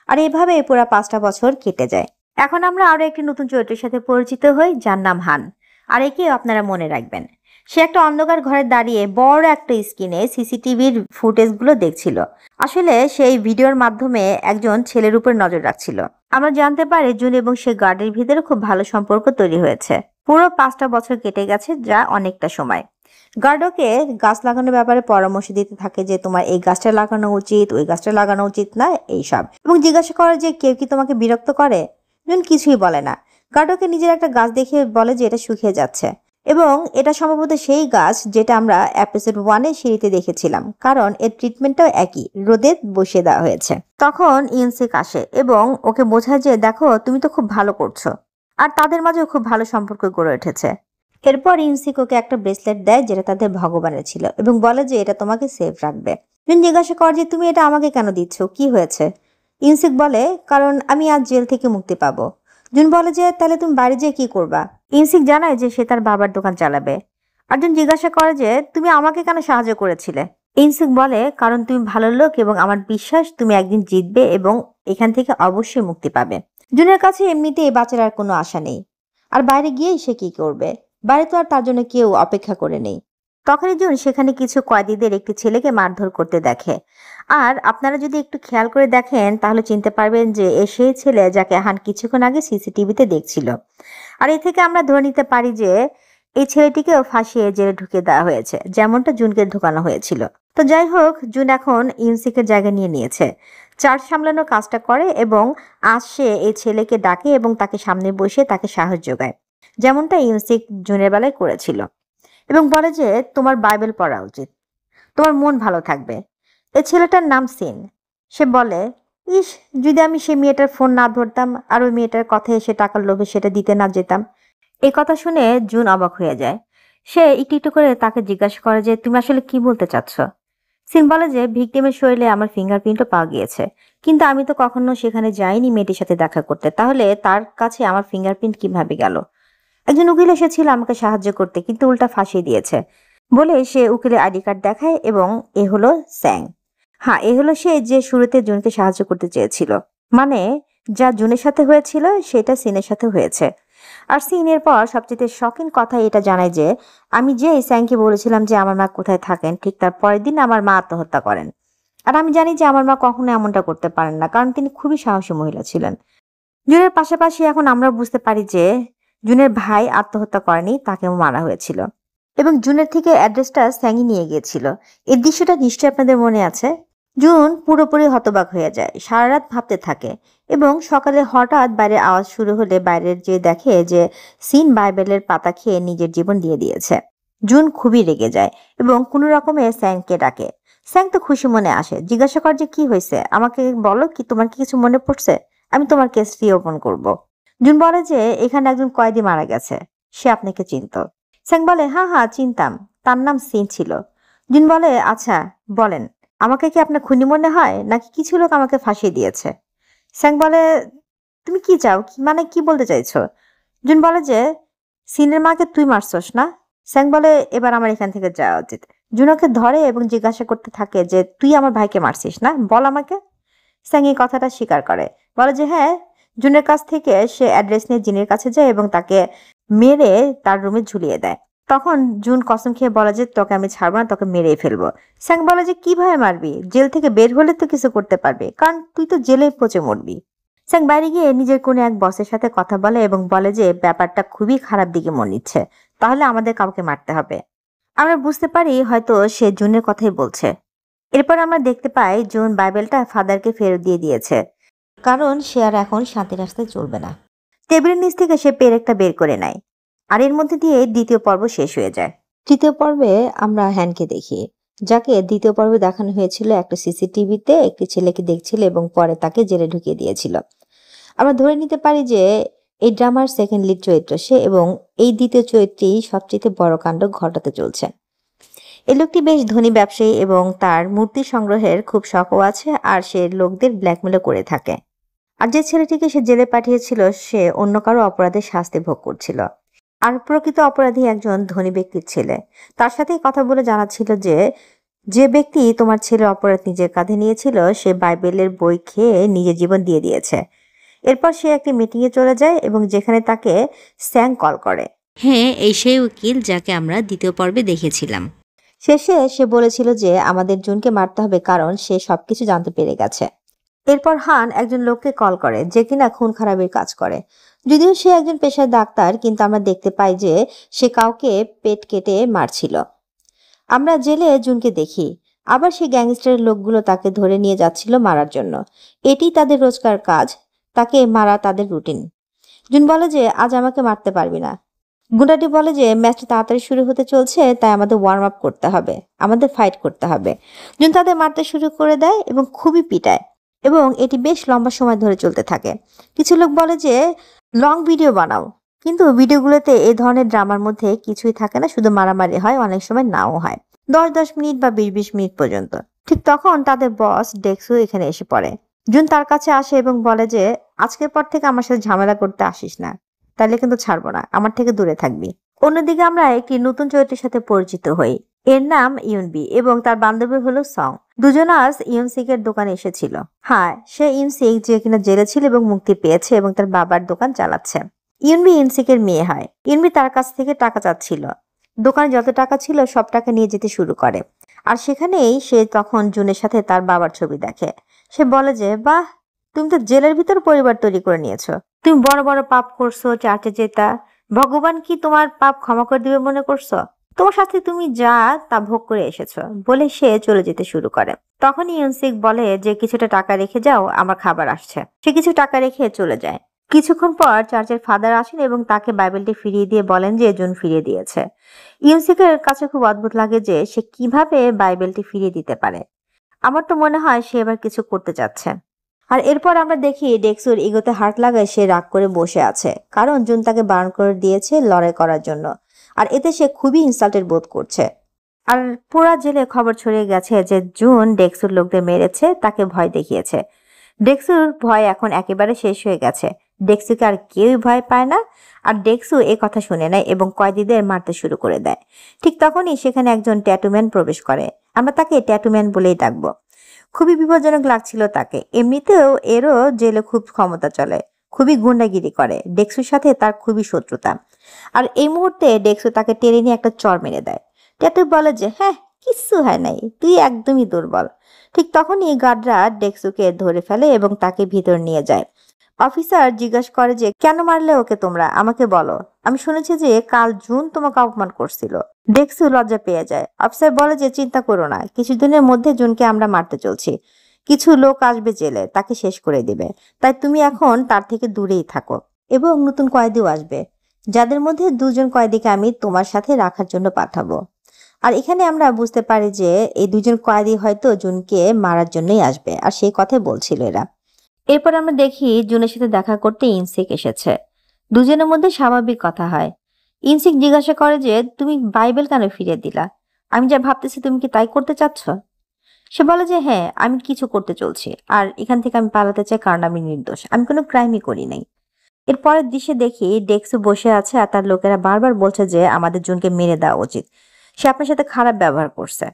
আর এভাবে পুরো 5টা বছর কেটে যায়। এখন আমরা আরো একটি নতুন চরিত্রের সাথে পরিচিত হই, যার নাম হান। আর একে আপনারা মনে রাখবেন। সে একটা অন্ধকার ঘরে দাঁড়িয়ে বড় একটা স্ক্রিনে সিসিটিভির ফুটেজগুলো দেখছিল। আসলে সেই ভিডিওর মাধ্যমে একজন ছেলের উপর নজর রাখছিল। আমরা জানতে পারি জুন এবং সে গার্ডের ভিতরে খুব ভালো সম্পর্ক তৈরি হয়েছে। পুরো 5টা বছর কেটে গেছে, যা অনেকটা সময়। গার্ডকে গাছ লাগানোর ব্যাপারে পরামর্শ দিতে থাকে যে, তোমার এই গাছটা লাগানো উচিত, ওই গাছটা লাগানো উচিত না, এইসব, এবং জিজ্ঞাসা করে যে কেউ কি তোমাকে বিরক্ত করে। জুন কিছুই বলে না। গার্ডকে নিজের একটা গাছ দেখে বলে যে এটা শুকিয়ে যাচ্ছে, এবং এটা সম্ভবত সেই গাছ যেটা আমরা এপিসোড 1-এ সিঁড়িতে দেখেছিলাম, কারণ এর ট্রিটমেন্টটাও একই, রোদে বসিয়ে দেওয়া হয়েছে। তখন ইউনসিক আসে এবং ওকে বোঝায় যে, দেখো, তুমি তো খুব ভালো করছো। আর তাদের মাঝেও খুব ভালো সম্পর্ক গড়ে উঠেছে। এরপর ইউনসিক ওকে একটা ব্রেসলেট দেয়, যেটা তাদের ভগবানের ছিল, এবং বলে যে এটা তোমাকে সেফ রাখবে। জুন জিজ্ঞাসা করে যে, তুমি এটা আমাকে কেন দিচ্ছ, কি হয়েছে? ইউনসিক বলে, কারণ আমি আজ জেল থেকে মুক্তি পাবো। জুন বলে যে, তাহলে তুমি বাড়ি যেয়ে কি করবা? ইউনসিক জানায় যে সে তার বাবার দোকান চালাবে। আর জুন জিজ্ঞাসা করে যে, তুমি আমাকে কেন সাহায্য করেছিলে? ইউনসিক বলে, কারণ তুমি ভালো লোক এবং আমার বিশ্বাস তুমি একদিন জিতবে এবং এখান থেকে অবশ্যই মুক্তি পাবে। জুনের কাছে এমনিতেই বাঁচার আর কোনো আশা নেই। আর বাইরে গিয়েই সে কি করবে? বাড়ি তো আর তার জন্য কেউ অপেক্ষা করে নেই। তখনই জুন সেখানে কিছু কয়েদিদের একটি ছেলেকে মারধর করতে দেখে। আর আপনারা যদি একটু খেয়াল করে দেখেন, তাহলে চিনতে পারবেন যে এ সেই ছেলে যাকে হান কিছুক্ষণ আগে সিসিটিভিতে দেখছিল। আর এ থেকে আমরা ধরে নিতে পারি যে এই ছেলেটিকেও ফাঁসিয়ে জেলে ঢুকিয়ে দেওয়া হয়েছে, যেমনটা জুনকে ঢুকানো হয়েছিল। তো যাই হোক, জুন এখন ইউনসিকের জায়গা নিয়ে নিয়েছে, চার্জ সামলানোর কাজটা করে, এবং আজ সে এই ছেলেকে ডাকে এবং তাকে সামনে বসে তাকে সাহস যোগায়, যেমনটা ইউনসিক জুনের বেলায় করেছিল, এবং বলে যে তোমার বাইবেল পড়া উচিত, তোমার মন ভালো থাকবে। এই ছেলেটার নাম সিন। সে বলে, ইস, যদি আমি সেই মেয়েটার ফোন না ধরতাম আর ওই মেয়েটার কথায় এসে টাকার লোভে সেটা দিতে না যেতাম। এই কথা শুনে জুন অবাক হয়ে যায়। সে একটু একটু করে তাকে জিজ্ঞাসা করে যে, তুমি আসলে কি বলতে চাচ্ছ? সিন বলে যে, ভিকটিমের শরীরে আমার ফিঙ্গারপ্রিন্টও পাওয়া গিয়েছে, কিন্তু আমি তো কখনো সেখানে যাইনি মেয়েটির সাথে দেখা করতে, তাহলে তার কাছে আমার ফিঙ্গারপ্রিন্ট কিভাবে গেল? একজন উকিল এসেছিল আমাকে সাহায্য করতে, কিন্তু উল্টা ফাঁসিয়ে দিয়েছে। বলে সে উকিলের আইডি কার্ড দেখায়, এবং এ হলো স্যাং। হ্যাঁ, এ হলো সে যে শুরুতে জুনকে সাহায্য করতে চেয়েছিল। মানে, যা জুনের সাথে হয়েছিল সেটা সিনের সাথে হয়েছে। আর সিনের পর সবচেয়ে শকিং কথা এটা জানায় যে, আমি যে স্যাংকে বলেছিলাম যে আমার মা কোথায় থাকেন, ঠিক তার পরের দিন আমার মা আত্মহত্যা করেন। আর আমি জানি যে আমার মা কখনো এমনটা করতে পারেন না, কারণ তিনি খুবই সাহসী মহিলা ছিলেন। জুনের পাশাপাশি এখন আমরা বুঝতে পারি যে জুনের ভাই আত্মহত্যা করেনি, তাকেও মারা হয়েছিল। এবং জুনের থেকে অ্যাড্রেসটা স্যাংই নিয়ে গিয়েছিল। এই দৃশ্যটা নিশ্চয়ই আপনাদের মনে আছে। জুন পুরোপুরি হতবাক হয়ে যায়, সারা রাত ভাবতে থাকে এবং সকালে হঠাৎ বাইরের আওয়াজ শুরু হলে বাইরের যে দেখে যে সিন বাইবেলের পাতা খেয়ে নিজের জীবন দিয়ে দিয়েছে। জুন খুবই রেগে যায় এবং কোনো রকমে স্যাংকে ডাকে। স্যাং তো খুশি মনে আসে, জিজ্ঞাসা করে যে কি হয়েছে, আমাকে বলো, কি তোমার কি কিছু মনে পড়ছে? আমি তোমার কেস রিওপেন করব। জুন বলে যে এখানে একজন কয়েদি মারা গেছে, সে আপনাকে চিনত। স্যাং বলে হ্যাঁ হ্যাঁ চিনতাম, তার নাম সিন ছিল। জুন বলে আচ্ছা বলেন, আমাকে কি আপনার খুনি মনে হয় নাকি কিছু লোক আমাকে ফাঁসিয়ে দিয়েছে? স্যাং বলে তুমি কি চাও, মানে কি বলতে চাইছো? জুন বলে যে সিনের মাকে তুই মারছস না? স্যাং বলে এবার আমার এখান থেকে যাওয়া উচিত। জুন ওকে ধরে এবং জিজ্ঞাসা করতে থাকে যে তুই আমার ভাইকে মারছিস না, বল আমাকে। স্যাং এই কথাটা স্বীকার করে, বলে যে হ্যাঁ। জুনের কাছ থেকে সে অ্যাড্রেস নিয়ে জিনের কাছে যায় এবং তাকে মেরে তার রুমে ঝুলিয়ে দেয়। তখন জুন কসম খেয়ে বলে যে তোকে আমি ছাড়বো না, তোকে মেরেই ফেলবো। স্যাং বলে যে কিভাবে মারবি, জেল থেকে বের হলে তো কিছু করতে পারবি, কারণ তুই তো জেলে পচে মরবি। স্যাং বাইরে গিয়ে নিজের কোনো এক বসের সাথে কথা বলে এবং বলে যে ব্যাপারটা খুবই খারাপ দিকে মনে নিচ্ছে, তাহলে আমাদের কাউকে মারতে হবে। আমরা বুঝতে পারি হয়তো সে জুনের কথাই বলছে। এরপর আমরা দেখতে পাই জুন বাইবেলটা ফাদারকে ফেরত দিয়ে দিয়েছে, কারণ সে আর এখন শান্তি রাস্তায় চলবে না। টেবিলের নিচ থেকে সে পেরেকটা বের করে নেয়, আর এর মধ্যে দিয়ে দ্বিতীয় পর্ব শেষ হয়ে যায়। তৃতীয় পর্বে আমরা হ্যানকে দেখি, যাকে দ্বিতীয় পর্বে দেখানো হয়েছিল একটা সিসিটিভিতে একটি ছেলেকে দেখছিল এবং পরে তাকে জেলে ঢুকিয়ে দিয়েছিল। আমরা ধরে নিতে পারি যে এই ড্রামার সেকেন্ড লিড চরিত্র সে এবং এই দ্বিতীয় চরিত্রটি সবচেয়ে বড় কাণ্ড ঘটাতে চলছে। এই লোকটি বেশ ধনী ব্যবসায়ী এবং তার মূর্তি সংগ্রহের খুব শখও আছে, আর সে লোকদের ব্ল্যাকমেলও করে থাকে। আর যে ছেলেটিকে সে জেলে পাঠিয়েছিল সে অন্য কারো অপরাধের শাস্তি ভোগ করছিল। আর প্রকৃত অপরাধী একজন ধনী ব্যক্তির ছেলে। তার সাথে কথা বলে জানাচ্ছিল যে যে ব্যক্তি তোমার ছেলের অপরাধ নিজের কাঁধে নিয়েছিল সে বাইবেলের বই খেয়ে নিজের জীবন দিয়ে দিয়েছে। এরপর সে একটি মিটিংয়ে চলে যায় এবং যেখানে তাকে স্যাং কল করে। হ্যাঁ, এই সেই উকিল যাকে আমরা দ্বিতীয় পর্বে দেখেছিলাম। শেষে সে বলেছিল যে আমাদের জুনকে মারতে হবে কারণ সে সবকিছু জানতে পেরে গেছে। এরপর হান একজন লোককে কল করে যে কিনা খুন খারাপের কাজ করে। যদিও সে একজন পেশার ডাক্তার, কিন্তু আমরা দেখতে পাই যে সে কাউকে পেট কেটে মারছিল। আমরা জেলে জুনকে দেখি, আবার সেই গ্যাংস্টারের লোকগুলো তাকে ধরে নিয়ে যাচ্ছিল মারার জন্য। এটি তাদের রোজকার কাজ, তাকে মারা তাদের রুটিন। জুন বলে যে আজ আমাকে মারতে পারবি না। গুন্ডাটি বলে যে ম্যাচটা তাড়াতাড়ি শুরু হতে চলছে, তাই আমাদের ওয়ার্ম আপ করতে হবে, আমাদের ফাইট করতে হবে। জুন তাদের মারতে শুরু করে দেয় এবং খুবই পিটায় এবং এটি বেশ লম্বা সময় ধরে চলতে থাকে। কিছু লোক বলে যে লং ভিডিও বানাও, কিন্তু ভিডিওগুলোতে এই ধরনের ড্রামার মধ্যে কিছুই থাকে না, শুধু মারামারি হয়, অনেক সময় নাও হয়, 10-10 মিনিট বা 20-20 মিনিট পর্যন্ত। ঠিক তখন তাদের বস ডেক্সু এখানে এসে পড়ে। জুন তার কাছে আসে এবং বলে যে আজকের পর থেকে আমার সাথে ঝামেলা করতে আসিস না, তাহলে কিন্তু ছাড়বো না, আমার থেকে দূরে থাকবি। অন্যদিকে আমরা একটি নতুন চরিত্রের সাথে পরিচিত হই। এর নাম ইউনবি এবং তার বান্ধবী হলো সং। দুজন আজ ইউনসিকের দোকানে এসেছিল। হ্যাঁ, সে ইউনসিক যে কিনা জেলে ছিল এবং মুক্তি পেয়েছে এবং তার বাবার দোকান চালাচ্ছে। ইউনবি ইউনসিকের মেয়ে হয়। ইউনবি তার কাছ থেকে টাকা চাচ্ছিল। দোকানে যত টাকা ছিল সব টাকা নিয়ে যেতে শুরু করে, আর সেখানেই সে তখন জুনের সাথে তার বাবার ছবি দেখে। সে বলে যে বাহ, তুমি তো জেলের ভিতর পরিবার তৈরি করে নিয়েছো, তুমি বড় বড় পাপ করছো, চার্চে যেতা, ভগবান কি তোমার পাপ ক্ষমা করে দিবে মনে করছো? তোমার সাথে তুমি যা তা ভোগ করে এসেছো, বলে সে চলে যেতে শুরু করে। তখনই ইউনসিক বলে যে কিছুটা টাকা রেখে যাও, আমার খাবার আসছে। সে কিছু টাকা রেখে চলে যায়। কিছুক্ষণ পর চার্চের ফাদার আসেন এবং তাকে বাইবেলটি ফিরিয়ে দিয়ে বলেন যে জুন ফিরিয়ে দিয়েছে। ইউনসিকের কাছে খুব অদ্ভুত লাগে যে সে কিভাবে বাইবেলটি ফিরিয়ে দিতে পারে। আমার তো মনে হয় সে এবার কিছু করতে চাচ্ছে। আর এরপর আমরা দেখি ডেক্সুর ইগোতে হাত লাগায় সে রাগ করে বসে আছে, কারণ জুন তাকে বারণ করে দিয়েছে লড়াই করার জন্য, আর এতে সে খুবই ইনসাল্টেড বোধ করছে। আর পুরা জেলে খবর ছড়িয়ে গেছে যে জুন ডেক্সুর লোকদের মেরেছে, তাকে ভয় দেখিয়েছে। ডেক্সুর ভয় এখন একেবারে শেষ হয়ে গেছে। ডেক্সুকে আর কেউই ভয় পায় না, আর ডেক্সু এ কথা শুনে নেয় এবং কয়েদিদের মারতে শুরু করে দেয়। ঠিক তখনই সেখানে একজন ট্যাটুম্যান প্রবেশ করে। আমরা তাকে ট্যাটুম্যান বলেই ডাকবো। খুবই বিপজ্জনক লাগছিল তাকে। এমনিতেও এরও জেলে খুব ক্ষমতা চলে, খুবই গুন্ডাগিরি করে। ডেক্সুর সাথে তার খুবই শত্রুতা। আর এই মুহূর্তে ডেক্সু তাকে টেনে নিয়ে একটা চড় মেরে দেয়। ট্যাটু বলে যে হ্যাঁ, কিচ্ছু হয় নাই, তুই একদমই দুর্বল। ঠিক তখনই গার্ডরা ডেক্সুকে ধরে ফেলে এবং তাকে ভিতর নিয়ে যায়। অফিসার জিজ্ঞাসা করে যে কেন মারলে ওকে তোমরা, আমাকে বলো। আমি শুনেছি যে কাল জুন তোমাকে অপমান করছিল। ডেক্সু লজ্জা পেয়ে যায়। অফিসার বলে যে চিন্তা করো না, কিছুদিনের মধ্যে জুনকে আমরা মারতে চলছি। কিছু লোক আসবে জেলে, তাকে শেষ করে দিবে। তাই তুমি এখন তার থেকে দূরেই থাকো। এবং নতুন কয়েদিও আসবে, যাদের মধ্যে 2জন কয়েদিকে আমি তোমার সাথে রাখার জন্য পাঠাবো। আর এখানে আমরা বুঝতে পারি যে এই 2জন কয়েদি হয়তো জুনকে মারার জন্যই আসবে, আর সেই কথাই বলছিল এরা। এরপর আমরা দেখি জুনের সাথে দেখা করতে ইনসিক এসেছে। দুজনের মধ্যে স্বাভাবিক কথা হয়। ইনসিক জিজ্ঞাসা করে যে তুমি বাইবেল কেন ফিরিয়ে দিলা? আমি যা ভাবতেছি তুমি কি তাই করতে চাচ্ছ? সে বলে যে হ্যাঁ, আমি কিছু করতে চলছি, আর এখান থেকে আমি পালাতে চাই কারণ আমি নির্দোষ, আমি কোনো ক্রাইমই করি নাই। এর পরের দৃশ্যে দেখি ডেক্সু বসে আছে আর তার লোকেরা বারবার বলছে যে আমাদের জুনকে মেরে দেওয়া উচিত, সে আপনার সাথে খারাপ ব্যবহার করছে,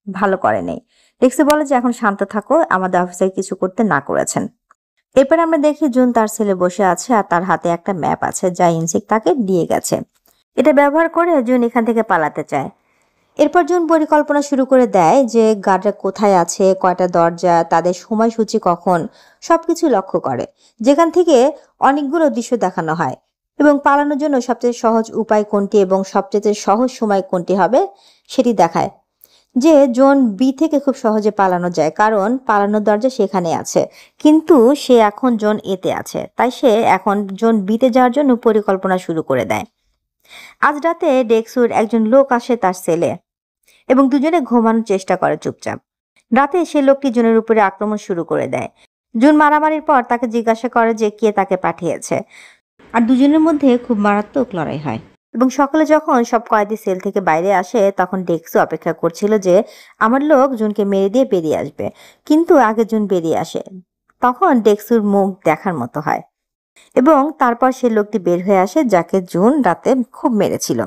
ভালো করে নেই। ডেক্সু বলে যে এখন শান্ত থাকো, আমাদের অফিসার কিছু করতে না করেছেন। এরপর আমরা দেখি জুন তার সেলে বসে আছে আর তার হাতে একটা ম্যাপ আছে যা ইনসিক তাকে দিয়ে গেছে। এটা ব্যবহার করে জুন এখান থেকে পালাতে চায়। এরপর জুন পরিকল্পনা শুরু করে দেয় যে গার্ডরা কোথায় আছে, কয়টা দরজা, তাদের সময়সূচি কখন, সবকিছু লক্ষ্য করে, যেখান থেকে অনেকগুলো দৃশ্য দেখানো হয় এবং পালানোর জন্য সবচেয়ে সহজ উপায় কোনটি এবং সবচেয়ে সহজ সময় কোনটি হবে সেটি দেখায়। যে জোন বি থেকে খুব সহজে পালানো যায় কারণ পালানোর দরজা সেখানে আছে, কিন্তু সে এখন জোন এতে আছে, তাই সে এখন জোন বিতে যাওয়ার জন্য পরিকল্পনা শুরু করে দেয়। আজ রাতে ডেক্সুর একজন লোক আসে তার সেলে এবং দুজনে ঘুমানোর চেষ্টা করে চুপচাপ। রাতে সে লোকটি জুনের উপরে আক্রমণ শুরু করে দেয়। জুন মারামারির পর তাকে জিজ্ঞাসা করে যে কে তাকে পাঠিয়েছে, আর দুজনের মধ্যে খুব মারাত্মক লড়াই হয়। এবং সকালে যখন সব কয়েদি সেল থেকে বাইরে আসে তখন ডেক্সু অপেক্ষা করছিল যে আমার লোক জুনকে মেরে দিয়ে বেরিয়ে আসবে, কিন্তু আগে জুন বেরিয়ে আসে। তখন ডেক্সুর মুখ দেখার মতো হয় এবং তারপর সে লোকটি বের হয়ে আসে যাকে জুন রাতে খুব মেরেছিল।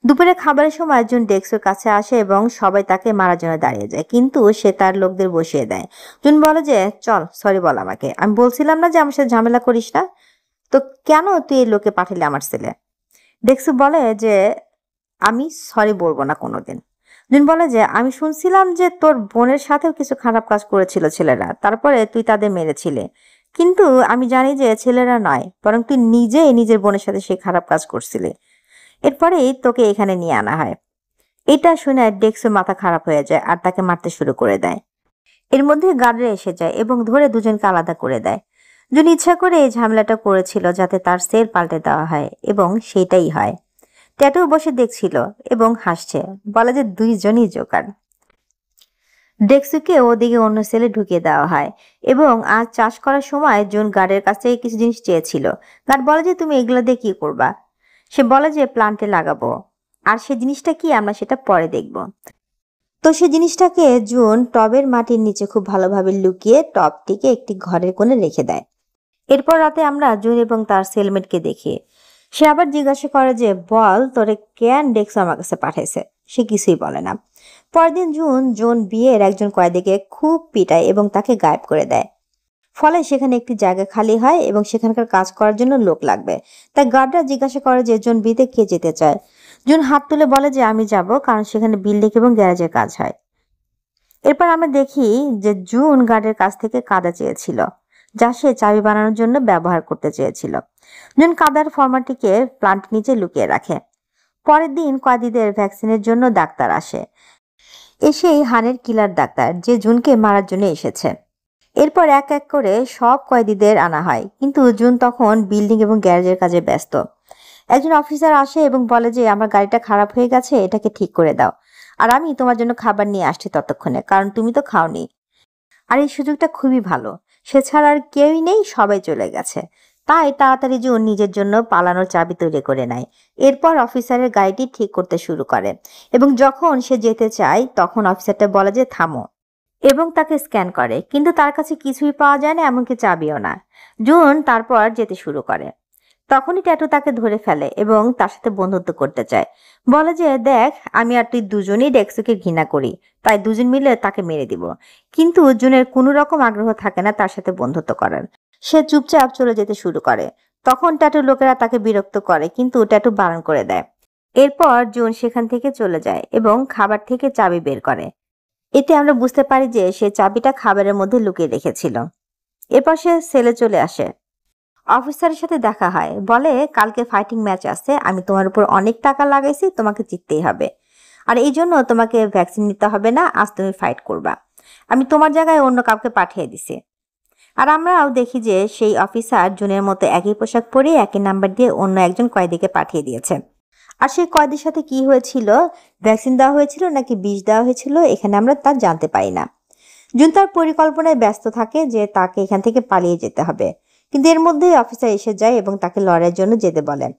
দুপুরে খাবারের সময় জুন ডেক্সুর কাছে আসে এবং সবাই তাকে মারার জন্য দাঁড়িয়ে যায়, কিন্তু সে তার লোকদের বসিয়ে দেয়। জুন বলে যে চল, সরি বল আমাকে, আমি বলছিলাম না যে আমার সাথে ঝামেলা করিস না, তো কেন তুই এই লোকে পাঠালি আমার ছেলে? ডেক্সু বলে যে আমি সরি বলবো না কোনোদিন। জুন বলে যে আমি শুনছিলাম যে তোর বোনের সাথেও কিছু খারাপ কাজ করেছিল ছেলেরা, তারপরে তুই তাদের মেরেছিলে, কিন্তু আমি জানি যে ছেলেরা নয়, বরং তুই নিজেই নিজের বোনের সাথে সেই খারাপ কাজ করছিলি। এরপরেই তোকে এখানে নিয়ে আনা হয়। এটা শুনে ডেক্সুর মাথা খারাপ হয়ে যায় আর তাকে মারতে শুরু করে দেয়। এর মধ্যে গার্ডরা এসে যায় এবং ধরে দুজনকে আলাদা করে দেয়। জুন ইচ্ছা করে এই ঝামেলাটা করেছিল যাতে তার সেল পাল্টে দেওয়া হয়, এবং সেটাই হয়। ট্যাটু বসে দেখছিল এবং হাসছে, বলে যে দুইজনই জোকার। ডেক্সুকে ওদিকে অন্য সেলে ঢুকিয়ে দেওয়া হয় এবং আজ চাষ করার সময় জুন গার্ডের কাছ থেকে কিছু জিনিস চেয়েছিল। গার্ড বলে যে তুমি এগুলো দিয়ে কি করবা? সে বলে যে প্লান্টে লাগাবো, আর সে জিনিসটা কি আমরা সেটা পরে দেখব। তো সে জিনিসটাকে জুন টবের মাটির নিচে খুব ভালোভাবে লুকিয়ে টবটিকে একটি ঘরের কোণে রেখে দেয়। এরপর রাতে আমরা জুন এবং তার সেলমেটকে দেখি। সে আবার জিজ্ঞাসা করে যে বল তোরে কেন ডেক্সু আমার কাছে পাঠাইছে? সে কিছুই বলে না। পরদিন জুন বিয়ের একজন কয়েদিকে খুব পিটায় এবং তাকে গায়েব করে দেয়। ফলে সেখানে একটি জায়গা খালি হয় এবং সেখানকার কাজ করার জন্য লোক লাগবে। তাই গার্ডরা জিজ্ঞাসা করে যে জুন বিতে কে যেতে চায়। জুন হাত তুলে বলে যে আমি যাব, কারণ সেখানে বিল্ডিং এবং গ্যারেজের কাজ হয়। এরপর আমরা দেখি যে জুন গার্ডের কাছ থেকে কাদা চেয়েছিল, যা সে চাবি বানানোর জন্য ব্যবহার করতে চেয়েছিল। জুন কাদার ফর্মাটিকে প্লান্ট নিচে লুকিয়ে রাখে। পরের দিন কয়েদিদের ভ্যাকসিনের জন্য ডাক্তার আসে, এসেই হানের কিলার ডাক্তার যে জুনকে মারার জন্য এসেছে। এরপর এক এক করে সব কয়েদিদের আনা হয়, কিন্তু জুন তখন বিল্ডিং এবং গ্যারেজের কাজে ব্যস্ত। একজন অফিসার আসে এবং বলে যে আমার গাড়িটা খারাপ হয়ে গেছে, এটাকে ঠিক করে দাও, আর আমি তোমার জন্য খাবার নিয়ে আসছি ততক্ষণে, কারণ তুমি তো খাওনি। আর এই সুযোগটা খুবই ভালো, সে ছাড়া আর কেউই নেই, সবাই চলে গেছে। তাই তাড়াতাড়ি জুন নিজের জন্য পালানোর চাবি তৈরি করে নেয়। এরপর অফিসারের গাড়িটি ঠিক করতে শুরু করে এবং যখন সে যেতে চায় তখন অফিসারটা বলে যে থামো, এবং তাকে স্ক্যান করে, কিন্তু তার কাছে কিছুই পাওয়া যায় না, এমনকি চাবিও না। জুন তারপর যেতে শুরু করে। তখনই ট্যাটু তাকে ধরে ফেলে এবং তার সাথে বন্ধুত্ব করতে চায়। বলে যে দেখ, আমি আর তুই দুজনেই ডেক্সুকে ঘৃণা করি, তাই দুজন মিলে তাকে মেরে দিব। কিন্তু জুনের কোনো রকম আগ্রহ থাকে না তার সাথে বন্ধুত্ব করার। সে চুপচাপ চলে যেতে শুরু করে। তখন ট্যাটুর লোকেরা তাকে বিরক্ত করে, কিন্তু ট্যাটু বারণ করে দেয়। এরপর জুন সেখান থেকে চলে যায় এবং খাবার থেকে চাবি বের করে। এতে আমরা বুঝতে পারি যে সে চাবিটা খাবারের মধ্যে লুকিয়ে রেখেছিল। এরপর সে সেলে চলে আসে। অফিসারের সাথে দেখা হয়, বলে কালকে ফাইটিং ম্যাচ আছে, আমি তোমার উপর অনেক টাকা লাগাইছি, তোমাকে জিততেই হবে। আর এই জন্য তোমাকে ভ্যাকসিন নিতে হবে না, আজ তুমি ফাইট করবা। আমি তোমার জায়গায় অন্য কাউকে পাঠিয়ে দিছি। আর আমরাও দেখি যে সেই অফিসার জুনের মতো একই পোশাক পরে একই নাম্বার দিয়ে অন্য একজন কয়েদিকে পাঠিয়ে দিয়েছে। আর সেই কয়েদির সাথে কি হয়েছিল, ভ্যাকসিন দেওয়া হয়েছিল নাকি বিষ দেওয়া হয়েছিল, এখানে আমরা তা জানতে পারি না। জুন তার পরিকল্পনায় ব্যস্ত থাকে যে তাকে এখান থেকে পালিয়ে যেতে হবে, কিন্তু এর মধ্যেই অফিসার এসে যায় এবং তাকে লড়াইয়ের জন্য যেতে বলেন।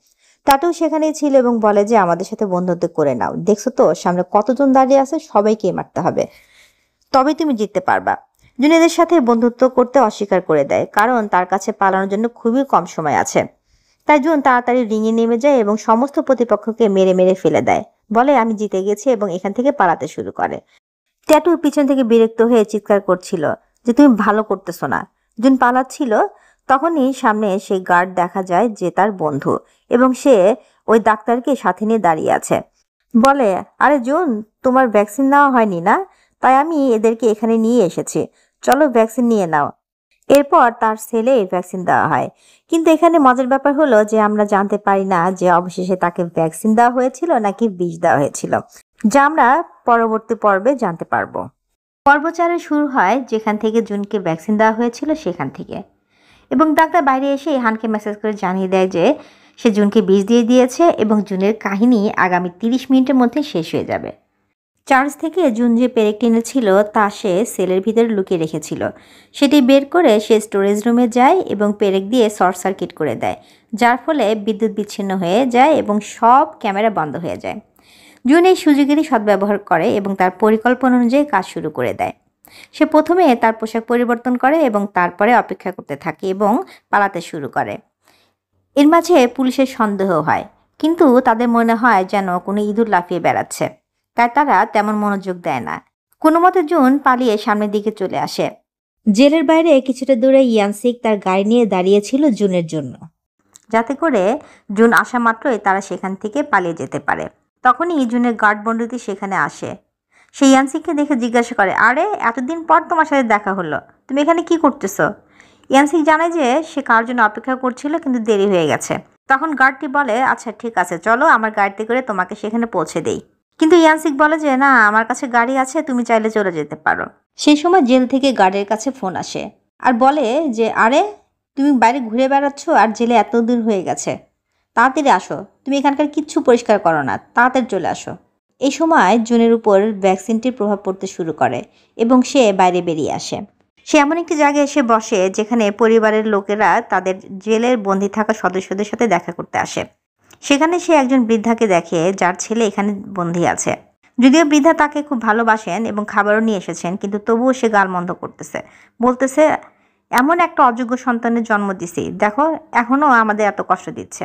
টাটু সেখানেই ছিল এবং বলে যে আমাদের সাথে বন্ধুত্ব করে নাও, দেখছো তো সামনে কতজন দাঁড়িয়ে আছে, সবাইকে মারতে হবে, তবেই তুমি জিততে পারবা। জুন এদের সাথে বন্ধুত্ব করতে অস্বীকার করে দেয়, কারণ তার কাছে পালানোর জন্য খুবই কম সময় আছে। তাই জুন তাড়াতাড়ি রিঙে নেমে যায় এবং সমস্ত প্রতিপক্ষকে মেরে মেরে ফেলে দেয়, বলে আমি জিতে গেছি এবং এখান থেকে পালাতে শুরু করে। ট্যাটু পিছন থেকে বিরক্ত হয়ে চিৎকার করছিল যে তুমি ভালো করতেছো না। জুন পালাচ্ছিল, তখনই সামনে সেই গার্ড দেখা যায় যে তার বন্ধু, এবং সে ওই ডাক্তারকে সাথে নিয়ে দাঁড়িয়ে আছে। বলে, আরে জুন, তোমার ভ্যাকসিন নেওয়া হয়নি না, তাই আমি এদেরকে এখানে নিয়ে এসেছি, চলো ভ্যাকসিন নিয়ে নাও। এরপর তার ছেলে ভ্যাকসিন দেওয়া হয়, কিন্তু এখানে মজার ব্যাপার হলো যে আমরা জানতে পারি না যে অবশেষে তাকে ভ্যাকসিন দেওয়া হয়েছিল নাকি বিষ দেওয়া হয়েছিল, যা আমরা পরবর্তী পর্বে জানতে পারবো। পর্ব 4 শুরু হয় যেখান থেকে জুনকে ভ্যাকসিন দেওয়া হয়েছিল সেখান থেকে, এবং ডাক্তার বাইরে এসে হানকে মেসেজ করে জানিয়ে দেয় যে সে জুনকে বিষ দিয়ে দিয়েছে এবং জুনের কাহিনী আগামী 30 মিনিটের মধ্যে শেষ হয়ে যাবে। চার্জ থেকে জুন যে পেরেক টেনেছিল তা সে সেলের ভিতরে লুকিয়ে রেখেছিল, সেটি বের করে সে স্টোরেজ রুমে যায় এবং পেরেক দিয়ে শর্ট সার্কিট করে দেয়, যার ফলে বিদ্যুৎ বিচ্ছিন্ন হয়ে যায় এবং সব ক্যামেরা বন্ধ হয়ে যায়। জুন এই সুযোগেরই সদ্ব্যবহার করে এবং তার পরিকল্পনা অনুযায়ী কাজ শুরু করে দেয়। সে প্রথমে তার পোশাক পরিবর্তন করে এবং তারপরে অপেক্ষা করতে থাকে এবং পালাতে শুরু করে। এর মাঝে পুলিশের সন্দেহ হয়, কিন্তু তাদের মনে হয় যেন কোনো ইঁদুর লাফিয়ে বেড়াচ্ছে, তাই তারা তেমন মনোযোগ দেয় না। কোনো মতে জুন পালিয়ে সামনের দিকে চলে আসে। জেলের বাইরে কিছুটা দূরে ইয়ানসিক তার গাড়ি নিয়ে দাঁড়িয়েছিল জুনের জন্য, যাতে করে জুন আসা মাত্রই তারা সেখান থেকে পালিয়ে যেতে পারে। তখনই জুনের গার্ড বন্ধুটি সেখানে আসে। সে ইয়ানসিককে দেখে জিজ্ঞাসা করে, আরে এতদিন পর তোমার সাথে দেখা হলো, তুমি এখানে কি করতেছো? ইয়ানসিক জানায় যে সে কার জন্য অপেক্ষা করছিল কিন্তু দেরি হয়ে গেছে। তখন গার্ডটি বলে, আচ্ছা ঠিক আছে, চলো আমার গাড়িতে করে তোমাকে সেখানে পৌঁছে দেই। কিন্তু ইয়ানসিক বলে যে না, আমার কাছে গাড়ি আছে, তুমি চাইলে চলে যেতে পারো। সেই সময় জেল থেকে গার্ডের কাছে ফোন আসে আর বলে যে আরে তুমি বাইরে ঘুরে বেড়াচ্ছ আর জেলে এত দূর হয়ে গেছে, তাড়াতাড়ি আসো, তুমি এখানকার কিচ্ছু পরিষ্কার করো না, তাড়াতাড়ি চলে আসো। এই সময় জুনের উপর ভ্যাকসিনটির প্রভাব পড়তে শুরু করে এবং সে বাইরে বেরিয়ে আসে। সে এমন একটি জায়গায় এসে বসে যেখানে পরিবারের লোকেরা তাদের জেলের বন্দী থাকা সদস্যদের সাথে দেখা করতে আসে। সেখানে সে একজন বৃদ্ধাকে দেখে যার ছেলে এখানে বন্দী আছে। যদিও বৃদ্ধা তাকে খুব ভালোবাসেন এবং খাবারও নিয়ে এসেছেন, কিন্তু তবুও সে গালমন্দ করতেছে, বলতেছে এমন একটা অযোগ্য সন্তানের জন্ম দিছি, দেখো এখনও আমাদের এত কষ্ট দিচ্ছে।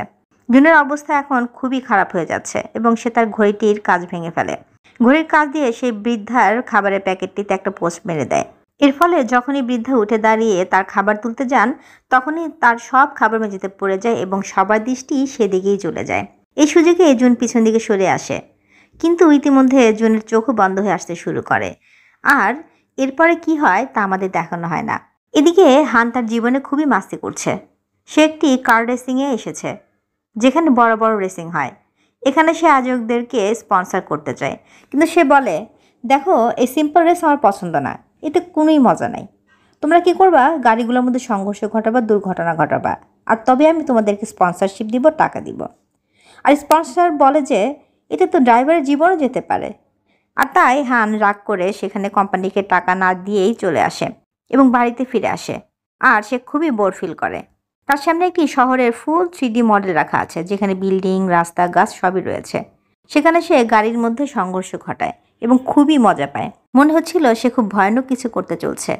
জুনের অবস্থা এখন খুবই খারাপ হয়ে যাচ্ছে এবং সে তার ঘড়িটির কাজ ভেঙে ফেলে। ঘড়ির কাজ দিয়ে সেই বৃদ্ধার খাবারের প্যাকেটটিতে একটা পোস্ট মেরে দেয়। এর ফলে যখনই বৃদ্ধা উঠে দাঁড়িয়ে তার খাবার তুলতে যান, তখনই তার সব খাবার মেঝেতে পড়ে যায় এবং সবার দৃষ্টি সেদিকেই চলে যায়। এই সুযোগে জুন পিছন দিকে সরে আসে, কিন্তু ইতিমধ্যে জুনের চোখও বন্ধ হয়ে আসতে শুরু করে। আর এরপরে কি হয় তা আমাদের দেখানো হয় না। এদিকে হান তার জীবনে খুবই মাস্তি করছে। সে একটি কার রেসিংয়ে এসেছে, যেখানে বড় বড় রেসিং হয়। এখানে সে আয়োজকদেরকে স্পন্সর করতে চায়, কিন্তু সে বলে দেখো এই সিম্পল রেস আমার পছন্দ না, এতে কোনোই মজা নাই। তোমরা কি করবা, গাড়িগুলোর মধ্যে সংঘর্ষ ঘটাবা, দুর্ঘটনা ঘটাবা, আর তবে আমি তোমাদেরকে স্পন্সরশিপ দিব, টাকা দিব। আর স্পন্সর বলে যে এতে তো ড্রাইভারের জীবনও যেতে পারে। আর তাই হান রাগ করে সেখানে কোম্পানিকে টাকা না দিয়েই চলে আসে এবং বাড়িতে ফিরে আসে। আর সে খুবই বোর ফিল করে। তার সামনে একটি শহরের ফুল 3D মডেল রাখা আছে, যেখানে বিল্ডিং, রাস্তা, গাছ সবই রয়েছে। সেখানে সে গাড়ির মধ্যে সংঘর্ষ ঘটায় এবং খুবই মজা পায়। মনে হচ্ছিল সে খুব ভয়ানক কিছু করতে চলছে।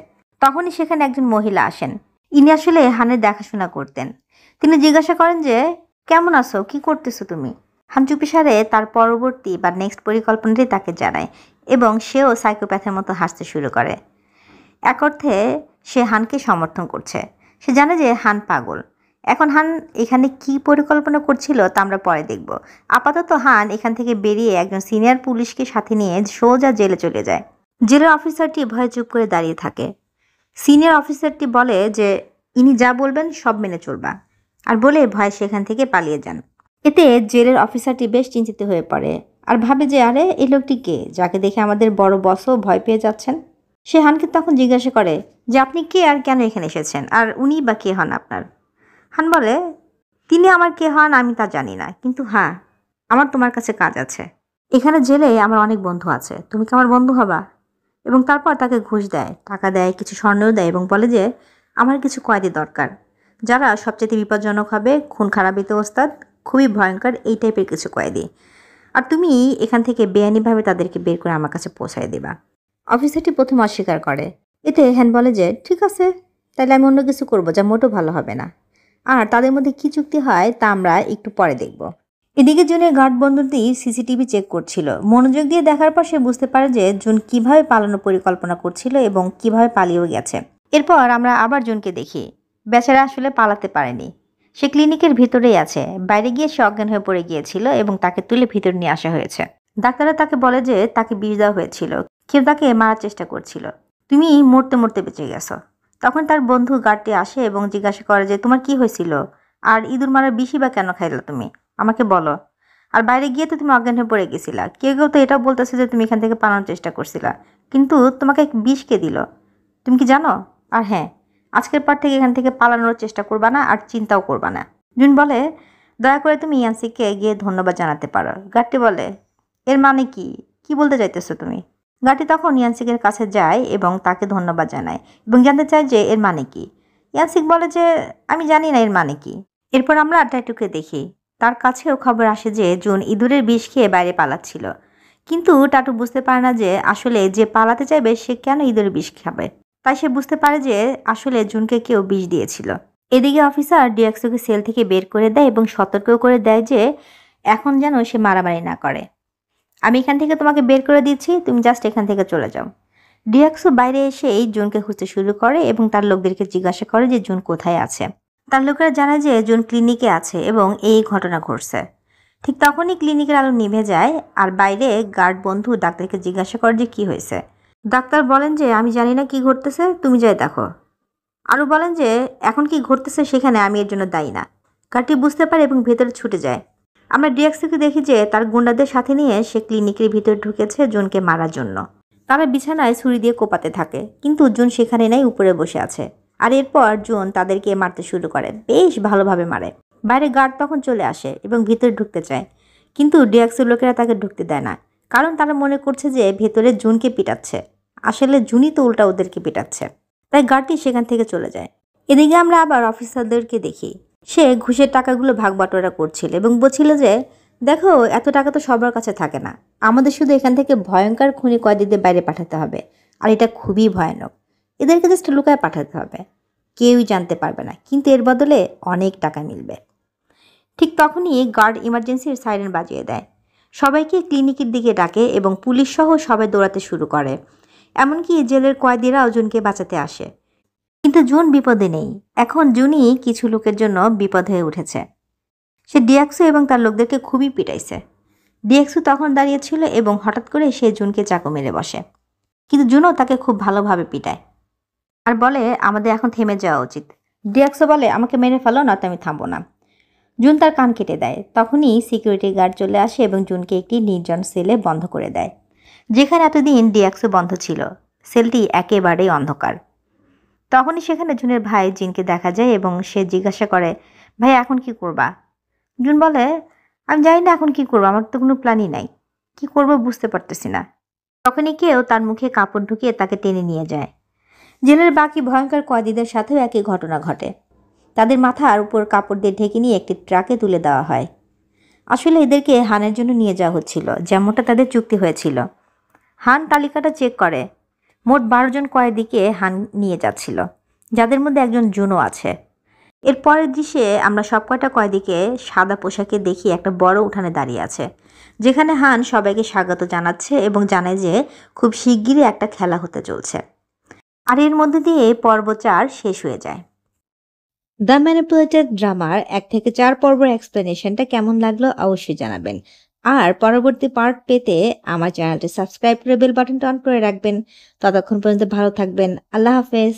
তখনই সেখানে একজন মহিলা আসেন। ইনি আসলে হানের দেখাশোনা করতেন। তিনি জিজ্ঞাসা করেন যে কেমন আছো, কি করতেছো তুমি? হান চুপিসারে তার পরবর্তী বা নেক্সট পরিকল্পনাটি তাকে জানায় এবং সেও সাইকোপ্যাথের মতো হাসতে শুরু করে। এক অর্থে সে হানকে সমর্থন করছে। সে জানে যে হান পাগল। এখন হান এখানে কি পরিকল্পনা করছিল তা আমরা পরে দেখব। আপাতত হান এখান থেকে বেরিয়ে একজন সিনিয়র পুলিশকে সাথে নিয়ে সোজা জেলে চলে যায়। জেলের অফিসারটি ভয়ে চুপ করে দাঁড়িয়ে থাকে। সিনিয়র অফিসারটি বলে যে ইনি যা বলবেন সব মেনে চলবা। আর বলে ভয় সেখান থেকে পালিয়ে যান। এতে জেলের অফিসারটি বেশ চিন্তিত হয়ে পড়ে আর ভাবে যে আরে এই লোকটি কে, যাকে দেখে আমাদের বড় বসও ভয় পেয়ে যাচ্ছেন। সে হানকে তখন জিজ্ঞাসা করে যে আপনি কে আর কেন এখানে এসেছেন, আর উনি বা কে হন আপনার। হান বলে তিনি আমার কে হন আমি তা জানি না, কিন্তু হ্যাঁ আমার তোমার কাছে কাজ আছে। এখানে জেলে আমার অনেক বন্ধু আছে, তুমি কি আমার বন্ধু হবা? এবং তারপর তাকে ঘুষ দেয়, টাকা দেয়, কিছু স্বর্ণও দেয় এবং বলে যে আমার কিছু কয়েদি দরকার, যারা সবচেয়ে বিপজ্জনক হবে, খুন খারাপিতে ওস্তাদ, খুবই ভয়ঙ্কর এই টাইপের কিছু কয়েদি। আর তুমি এখান থেকে বেআইনিভাবে তাদেরকে বের করে আমার কাছে পৌঁছায় দেবা। অফিসারটি প্রথম অস্বীকার করে। এতে হ্যান বলে যে ঠিক আছে, তাহলে আমি অন্য কিছু করবো যা মোটেও ভালো হবে না, আর তাদের মধ্যে কী চুক্তি হয় তা আমরা একটু পরে দেখব। এদিকে জুনের গার্ড বন্ধুটি সিসিটিভি চেক করছিল। মনোযোগ দিয়ে দেখার পর সে বুঝতে পারে যে জুন কিভাবে পালানোর পরিকল্পনা করছিল এবং কিভাবে পালিয়েও গেছে। এরপর আমরা আবার জুনকে দেখি। বেচারা আসলে পালাতে পারেনি, সে ক্লিনিকের ভিতরেই আছে। বাইরে গিয়ে সে অজ্ঞান হয়ে পড়ে গিয়েছিল এবং তাকে তুলে ভিতর নিয়ে আসা হয়েছে। ডাক্তাররা তাকে বলে যে তাকে বিষ দেওয়া হয়েছিল, কেউ তাকে মারার চেষ্টা করছিল, তুমি মরতে মরতে বেঁচে গেছো। তখন তার বন্ধু গার্ডটি আসে এবং জিজ্ঞাসা করে যে তোমার কি হয়েছিল, আর ইঁদুর মারার বিষই বা কেন খাইলা তুমি, আমাকে বলো। আর বাইরে গিয়ে তো তুমি অজ্ঞান হয়ে পড়ে গেছিলা, কেউ কেউ তো এটাও বলতেছে যে তুমি এখান থেকে পালানোর চেষ্টা করছিলা, কিন্তু তোমাকে বিষ কে দিল তুমি কি জানো? আর হ্যাঁ, আজকের পর থেকে এখান থেকে পালানোর চেষ্টা করবা না আর চিন্তাও করবা না। জুন বলে দয়া করে তুমি ইয়ান্সিকে গিয়ে ধন্যবাদ জানাতে পারো। গার্ডটি বলে এর মানে কি, কি বলতে চাইতেছো তুমি? গার্ডটি তখন ইয়ান্সিকের কাছে যায় এবং তাকে ধন্যবাদ জানায় এবং জানতে চায় যে এর মানে কি। ইয়ান্সিক বলে যে আমি জানি না এর মানে কি। এরপর আমরা টাইটুকে দেখি। তার কাছেও খবর আসে যে জুন ইঁদুরের বিষ খেয়ে বাইরে পালাচ্ছিল, কিন্তু টাটু বুঝতে পারে না যে আসলে যে পালাতে চাইবে সে কেন ইঁদুরের বিষ খাবে। তাই সে বুঝতে পারে যে আসলে জুনকে কেউ বিষ দিয়েছিল। এদিকে অফিসার ডিএক্সোকে সেল থেকে বের করে দেয় এবং সতর্কও করে দেয় যে এখন যেন সে মারামারি না করে। আমি এখান থেকে তোমাকে বের করে দিচ্ছি, তুমি জাস্ট এখান থেকে চলে যাও। ডিএক্সো বাইরে এসেই জুনকে খুঁজতে শুরু করে এবং তার লোকদেরকে জিজ্ঞাসা করে যে জুন কোথায় আছে। তার লোকেরা জানায় যে জুন ক্লিনিকে আছে এবং এই ঘটনা ঘটছে। ঠিক তখনই ক্লিনিকের আলো নিভে যায় আর বাইরে গার্ড বন্ধু ডাক্তারকে জিজ্ঞাসা করে যে কি হয়েছে। ডাক্তার বলেন যে আমি জানি না কি ঘটতেছে, তুমি যাই দেখো। আরও বলেন যে এখন কি ঘটতেছে সেখানে আমি এর জন্য দায়ী না। গার্ডটি বুঝতে পারে এবং ভেতরে ছুটে যায়। আমরা ডিএক্সকে দেখি যে তার গুন্ডাদের সাথে নিয়ে সে ক্লিনিকের ভিতরে ঢুকেছে জুনকে মারার জন্য। তারা বিছানায় ছুরি দিয়ে কোপাতে থাকে, কিন্তু জুন সেখানে নাই, উপরে বসে আছে। আর এরপর জুন তাদেরকে মারতে শুরু করে, বেশ ভালোভাবে মারে। বাইরে গার্ড তখন চলে আসে এবং ভিতরে ঢুকতে চায়, কিন্তু ডিএক্সের লোকেরা তাকে ঢুকতে দেয় না, কারণ তারা মনে করছে যে ভেতরে জুনকে পিটাচ্ছে। আসলে জুনই তো উল্টা ওদেরকে পিটাচ্ছে। তাই গার্ডটি সেখান থেকে চলে যায়। এদিকে আমরা আবার অফিসারদেরকে দেখি। সে ঘুষের টাকাগুলো ভাগ বাটোয়ারা করছিল এবং বলছিল যে দেখো এত টাকা তো সবার কাছে থাকে না, আমাদের শুধু এখান থেকে ভয়ঙ্কর খুনি কয়েদিদের বাইরে পাঠাতে হবে, আর এটা খুবই ভয়ানক। এদেরকে জাস্ট লুকায় পাঠাতে হবে, কেউই জানতে পারবে না, কিন্তু এর বদলে অনেক টাকা মিলবে। ঠিক তখনই গার্ড ইমার্জেন্সির সাইরেন বাজিয়ে দেয়। সবাইকে ক্লিনিকের দিকে ডাকে এবং পুলিশ সহ সবাই দৌড়াতে শুরু করে। এমনকি জেলের কয়েদিরাও জুনকে বাঁচাতে আসে, কিন্তু জুন বিপদে নেই। এখন জুনই কিছু লোকের জন্য বিপদ হয়ে উঠেছে। সে ডিএক্সো এবং তার লোকদেরকে খুবই পিটাইছে। ডিএক্সো তখন দাঁড়িয়েছিল এবং হঠাৎ করে সে জুনকে চাকু মেরে বসে, কিন্তু জুনও তাকে খুব ভালোভাবে পিটায় আর বলে আমাদের এখন থেমে যাওয়া উচিত। ডিএক্সো বলে আমাকে মেরে ফেলো, নয়তো আমি থামবো না। জুন তার কান কেটে দেয়। তখনই সিকিউরিটি গার্ড চলে আসে এবং জুনকে একটি নির্জন সেলে বন্ধ করে দেয়, যেখানে এতদিন ডিএক্সো বন্ধ ছিল। সেলটি একেবারেই অন্ধকার। তখনই সেখানে জুনের ভাই জিনকে দেখা যায় এবং সে জিজ্ঞাসা করে ভাই এখন কি করবা? জুন বলে আমি জানি না এখন কি করবো, আমার তো কোনো প্ল্যানই নাই, কি করব বুঝতে পারতেছি না। তখনই কেউ তার মুখে কাপড় ঢুকিয়ে তাকে টেনে নিয়ে যায়। জেলের বাকি ভয়ঙ্কর কয়েদিদের সাথেও একই ঘটনা ঘটে। তাদের মাথার উপর কাপড় দিয়ে ঢেকে নিয়ে একটি ট্রাকে তুলে দেওয়া হয়। আসলে এদেরকে হানের জন্য নিয়ে যাওয়া হচ্ছিল, যেমনটা তাদের চুক্তি হয়েছিল। হান তালিকাটা চেক করে, মোট 12 জন কয়েদিকে হান নিয়ে যাচ্ছিল, যাদের মধ্যে একজন জুনও আছে। এর পরের দৃশ্যে আমরা সবকটা কয়েদিকে সাদা পোশাকে দেখি একটা বড় উঠানে দাঁড়িয়ে আছে, যেখানে হান সবাইকে স্বাগত জানাচ্ছে এবং জানায় যে খুব শিগগিরই একটা খেলা হতে চলছে। আর এর মধ্যে দিয়ে পর্ব 4 শেষ হয়ে যায়। দ্য ম্যানিপুলেটেড ড্রামার 1 থেকে 4 পর্বের এক্সপ্লেনেশনটা কেমন লাগলো অবশ্যই জানাবেন। আর পরবর্তী পার্ট পেতে আমার চ্যানেলটি সাবস্ক্রাইব করে বেল বাটনটা অন করে রাখবেন। ততক্ষণ পর্যন্ত ভালো থাকবেন। আল্লাহ হাফেজ।